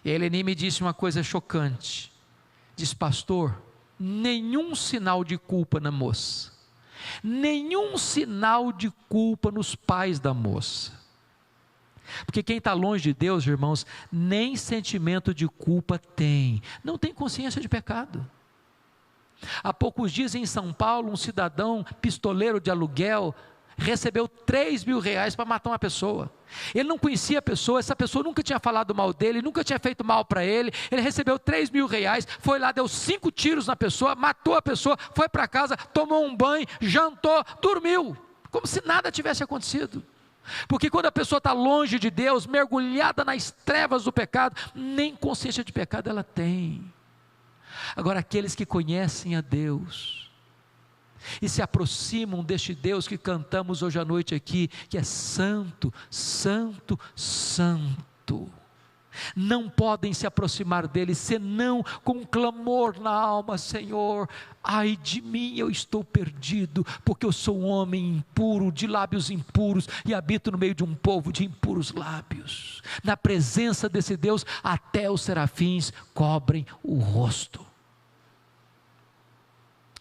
E a Eleni me disse uma coisa chocante, disse: pastor, nenhum sinal de culpa na moça, nenhum sinal de culpa nos pais da moça, porque quem está longe de Deus, irmãos, nem sentimento de culpa tem, não tem consciência de pecado. Há poucos dias em São Paulo, um cidadão pistoleiro de aluguel recebeu R$3.000 para matar uma pessoa. Ele não conhecia a pessoa, essa pessoa nunca tinha falado mal dele, nunca tinha feito mal para ele. Ele recebeu R$3.000, foi lá, deu 5 tiros na pessoa, matou a pessoa, foi para casa, tomou um banho, jantou, dormiu, como se nada tivesse acontecido. Porque quando a pessoa está longe de Deus, mergulhada nas trevas do pecado, nem consciência de pecado ela tem. Agora, aqueles que conhecem a Deus e se aproximam deste Deus que cantamos hoje à noite aqui, que é santo, santo, santo, não podem se aproximar dele senão com um clamor na alma: Senhor, ai de mim, eu estou perdido, porque eu sou um homem impuro, de lábios impuros, e habito no meio de um povo de impuros lábios. Na presença desse Deus, até os serafins cobrem o rosto.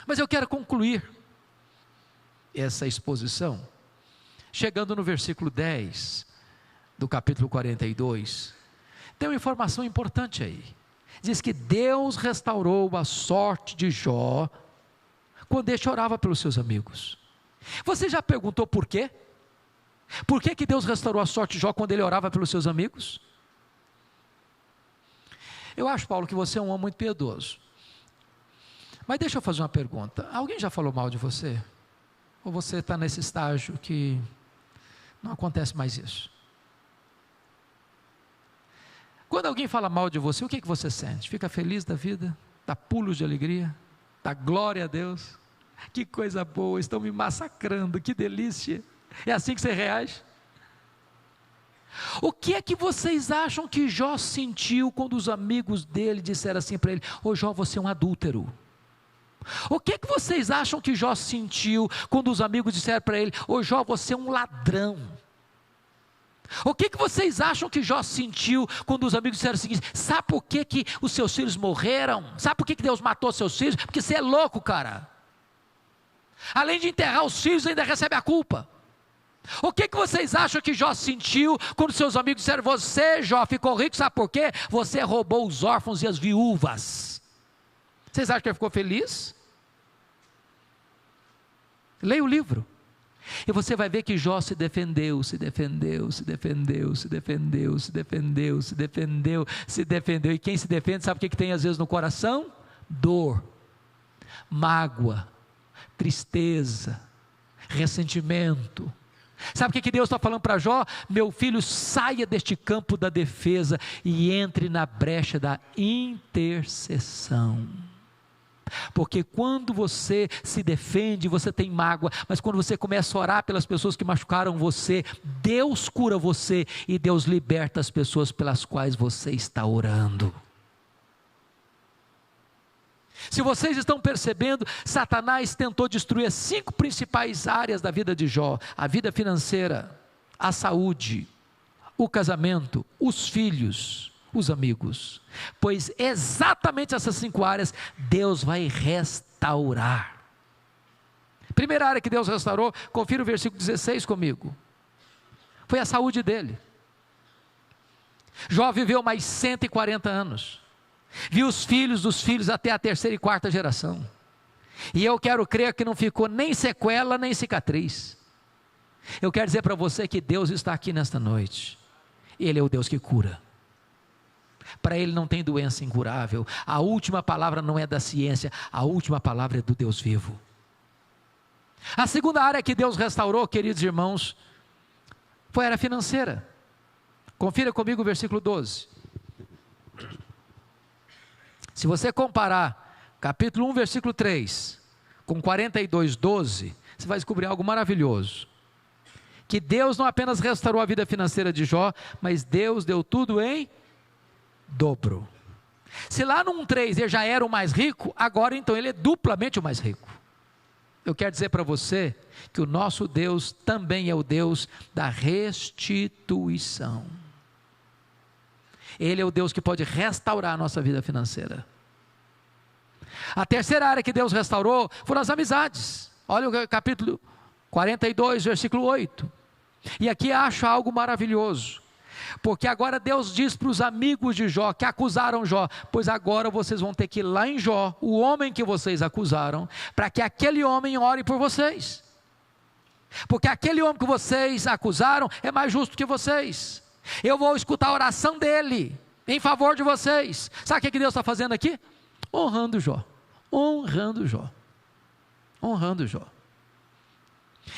Mas eu quero concluir essa exposição chegando no versículo 10 do capítulo 42, tem uma informação importante aí. Diz que Deus restaurou a sorte de Jó quando ele orava pelos seus amigos. Você já perguntou por quê? Por que Deus restaurou a sorte de Jó quando ele orava pelos seus amigos? Eu acho, Paulo, que você é um homem muito piedoso. Mas deixa eu fazer uma pergunta. Alguém já falou mal de você? Ou você está nesse estágio que não acontece mais isso? Quando alguém fala mal de você, o que você sente? Fica feliz da vida? Dá pulos de alegria? Dá glória a Deus? Que coisa boa, estão me massacrando, que delícia. É assim que você reage? O que é que vocês acham que Jó sentiu quando os amigos dele disseram assim para ele: ô Jó, você é um adúltero? O que é que vocês acham que Jó sentiu quando os amigos disseram para ele: ô Jó, você é um ladrão? O que vocês acham que Jó sentiu quando os amigos disseram o seguinte: sabe por que os seus filhos morreram? Sabe por que Deus matou seus filhos? Porque você é louco, cara. Além de enterrar os filhos, ainda recebe a culpa. O que vocês acham que Jó sentiu quando seus amigos disseram: você, Jó, ficou rico, sabe por quê? Você roubou os órfãos e as viúvas. Vocês acham que ele ficou feliz? Leia o livro. E você vai ver que Jó se defendeu. E quem se defende, sabe o que tem às vezes no coração? Dor, mágoa, tristeza, ressentimento. Sabe o que Deus está falando para Jó? Meu filho, saia deste campo da defesa e entre na brecha da intercessão. Porque quando você se defende, você tem mágoa, mas quando você começa a orar pelas pessoas que machucaram você, Deus cura você e Deus liberta as pessoas pelas quais você está orando. Se vocês estão percebendo, Satanás tentou destruir as 5 principais áreas da vida de Jó: a vida financeira, a saúde, o casamento, os filhos, os amigos. Pois exatamente essas 5 áreas Deus vai restaurar. Primeira área que Deus restaurou, confira o versículo 16 comigo, foi a saúde dele. Jó viveu mais 140 anos, viu os filhos dos filhos até a 3ª e 4ª geração, e eu quero crer que não ficou nem sequela nem cicatriz. Eu quero dizer para você que Deus está aqui nesta noite. Ele é o Deus que cura. Para Ele não tem doença incurável. A última palavra não é da ciência, a última palavra é do Deus vivo. A segunda área que Deus restaurou, queridos irmãos, foi a área financeira. Confira comigo o versículo 12. Se você comparar capítulo 1, versículo 3, com 42, 12, você vai descobrir algo maravilhoso. Que Deus não apenas restaurou a vida financeira de Jó, mas Deus deu tudo em dobro. Se lá no 1,3 ele já era o mais rico, agora então ele é duplamente o mais rico. Eu quero dizer para você que o nosso Deus também é o Deus da restituição. Ele é o Deus que pode restaurar a nossa vida financeira. A terceira área que Deus restaurou foram as amizades. Olha o capítulo 42, versículo 8. E aqui acho algo maravilhoso, porque agora Deus diz para os amigos de Jó, que acusaram Jó: pois agora vocês vão ter que ir lá em Jó, o homem que vocês acusaram, para que aquele homem ore por vocês, porque aquele homem que vocês acusaram é mais justo que vocês. Eu vou escutar a oração dele em favor de vocês. Sabe o que Deus está fazendo aqui? Honrando Jó. Honrando Jó. Honrando Jó.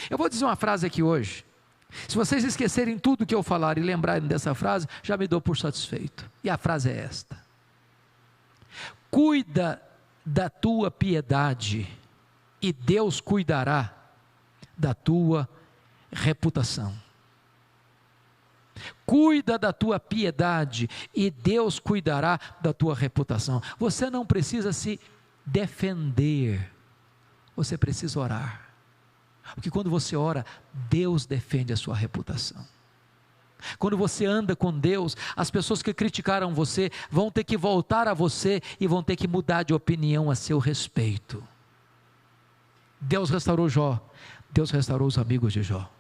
Eu vou dizer uma frase aqui hoje. Se vocês esquecerem tudo que eu falar e lembrarem dessa frase, já me dou por satisfeito. E a frase é esta: cuida da tua piedade e Deus cuidará da tua reputação. Cuida da tua piedade e Deus cuidará da tua reputação. Você não precisa se defender, você precisa orar. Porque quando você ora, Deus defende a sua reputação. Quando você anda com Deus, as pessoas que criticaram você vão ter que voltar a você e vão ter que mudar de opinião a seu respeito. Deus restaurou Jó, Deus restaurou os amigos de Jó.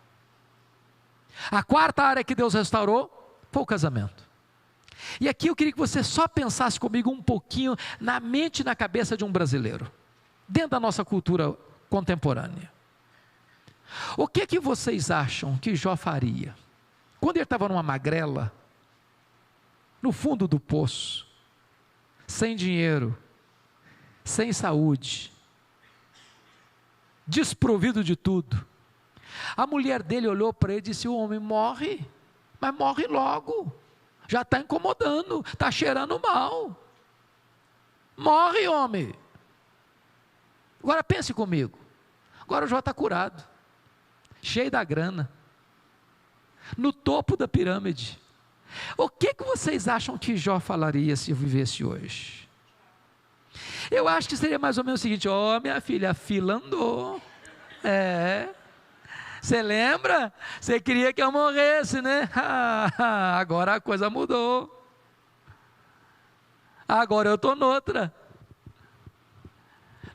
A quarta área que Deus restaurou foi o casamento. E aqui eu queria que você só pensasse comigo um pouquinho na mente e na cabeça de um brasileiro, dentro da nossa cultura contemporânea. O que vocês acham que Jó faria quando ele estava numa magrela, no fundo do poço, sem dinheiro, sem saúde, desprovido de tudo? A mulher dele olhou para ele e disse: o homem morre, mas morre logo, já está incomodando, está cheirando mal, morre, homem. Agora pense comigo, agora o Jó está curado, cheio da grana, no topo da pirâmide. O que vocês acham que Jó falaria se vivesse hoje? Eu acho que seria mais ou menos o seguinte: minha filha, a fila andou. Você lembra? Você queria que eu morresse, né? Agora a coisa mudou. Agora eu estou noutra.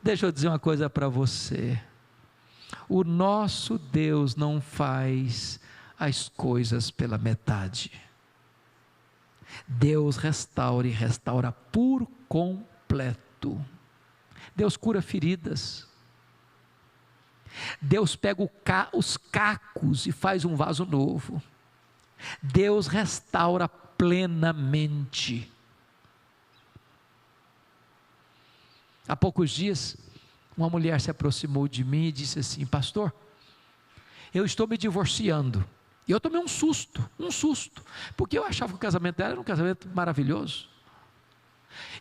Deixa eu dizer uma coisa para você. O nosso Deus não faz as coisas pela metade. Deus restaura e restaura por completo. Deus cura feridas. Deus pega os cacos e faz um vaso novo. Deus restaura plenamente. Há poucos dias, uma mulher se aproximou de mim e disse assim: pastor, eu estou me divorciando. E eu tomei um susto, porque eu achava que o casamento dela era um casamento maravilhoso.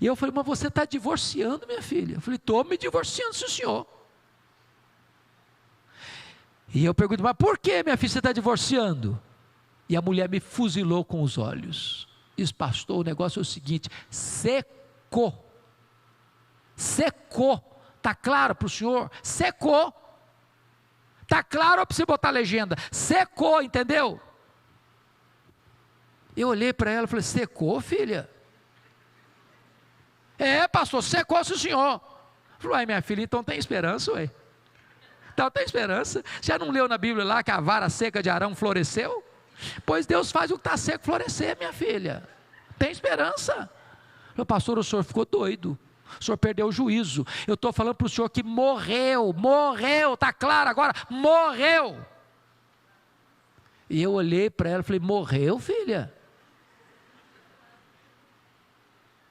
E eu falei: mas você está divorciando, minha filha? Eu falei: estou me divorciando, sim, senhor. E eu pergunto: mas por que, minha filha, você está divorciando? E a mulher me fuzilou com os olhos. Diz: pastor, o negócio é o seguinte: secou. Está claro para o senhor? Secou. Está claro, ou para você botar a legenda? Secou, entendeu? Eu olhei para ela e falei: secou, filha? Pastor, secou, sim, senhor. Falei: ai, minha filha, então tem esperança, ué. Então tem esperança. Já não leu na Bíblia lá que a vara seca de Arão floresceu? Pois Deus faz o que está seco florescer, minha filha. Tem esperança. Falei: pastor, o senhor ficou doido. O senhor perdeu o juízo. Eu estou falando para o senhor que morreu, está claro agora? Morreu. E eu olhei para ela e falei: morreu, filha?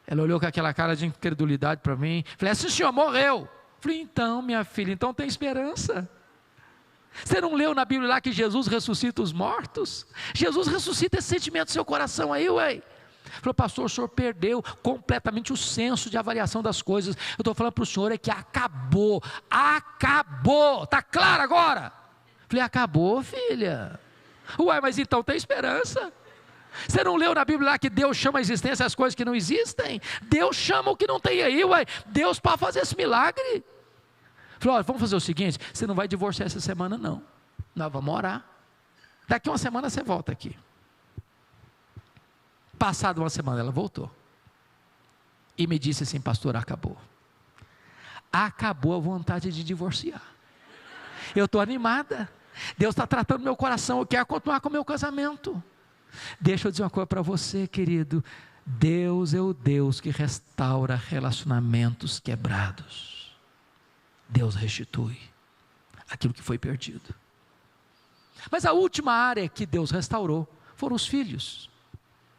Ela olhou com aquela cara de incredulidade para mim. Falei: sim, senhor, morreu. Falei: então, minha filha, então tem esperança. Você não leu na Bíblia lá que Jesus ressuscita os mortos? Jesus ressuscita esse sentimento do seu coração aí, ué. Falei: pastor, o senhor perdeu completamente o senso de avaliação das coisas. Eu estou falando para o senhor que acabou, está claro agora? Falei: acabou, filha? Uai, mas então tem esperança. Você não leu na Bíblia lá que Deus chama a existência as coisas que não existem? Deus chama o que não tem aí, uai. Deus pode fazer esse milagre. Falei: olha, vamos fazer o seguinte: você não vai divorciar essa semana não. Nós vamos orar. Daqui uma semana você volta aqui. Passada uma semana ela voltou. E me disse assim: pastor, acabou. Acabou a vontade de divorciar. Eu estou animada. Deus está tratando meu coração. Eu quero continuar com o meu casamento. Deixa eu dizer uma coisa para você, querido. Deus é o Deus que restaura relacionamentos quebrados. Deus restitui aquilo que foi perdido. Mas a última área que Deus restaurou foram os filhos.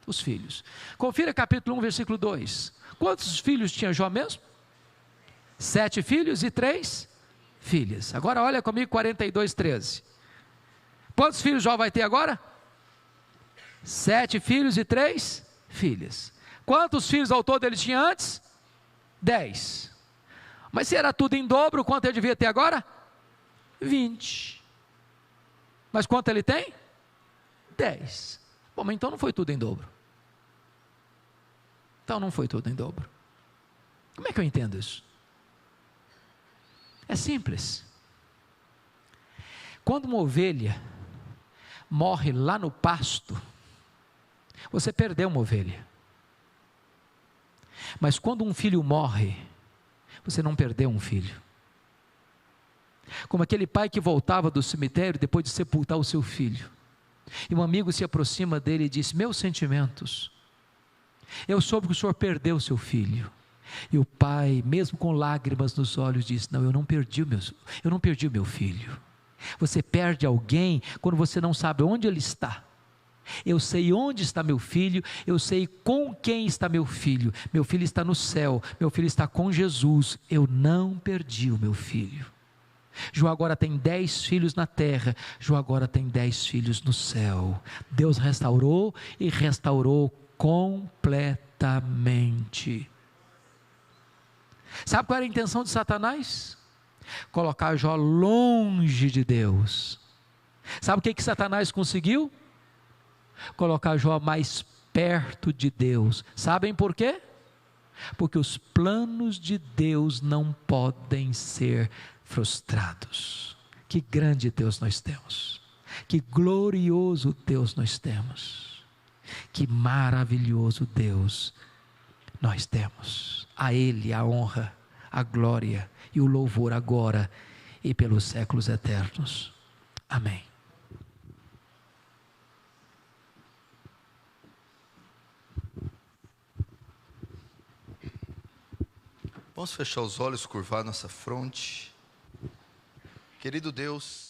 Os filhos. Confira capítulo 1, versículo 2. Quantos filhos tinha Jó mesmo? 7 filhos e 3 filhas. Agora olha comigo 42:13. Quantos filhos Jó vai ter agora? 7 filhos e 3 filhas. Quantos filhos ao todo ele tinha antes? 10. Mas se era tudo em dobro, quanto ele devia ter agora? 20. Mas quanto ele tem? 10. Bom, mas então não foi tudo em dobro. Então não foi tudo em dobro. Como é que eu entendo isso? É simples. Quando uma ovelha morre lá no pasto, você perdeu uma ovelha. Mas quando um filho morre, você não perdeu um filho. Como aquele pai que voltava do cemitério depois de sepultar o seu filho. E um amigo se aproxima dele e diz: meus sentimentos, eu soube que o senhor perdeu seu filho. E o pai, mesmo com lágrimas nos olhos, diz: não, eu não perdi o meu filho. Você perde alguém quando você não sabe onde ele está. Eu sei onde está meu filho, eu sei com quem está meu filho está no céu, meu filho está com Jesus, eu não perdi o meu filho. João agora tem 10 filhos na terra, João agora tem 10 filhos no céu. Deus restaurou e restaurou completamente. Sabe qual era a intenção de Satanás? Colocar Jó longe de Deus. Sabe o que Satanás conseguiu? Colocar Jó mais perto de Deus. Sabem por quê? Porque os planos de Deus não podem ser frustrados. Que grande Deus nós temos, que glorioso Deus nós temos, que maravilhoso Deus nós temos. A Ele a honra, a glória e o louvor agora e pelos séculos eternos. Amém. Vamos fechar os olhos, curvar nossa fronte. Querido Deus,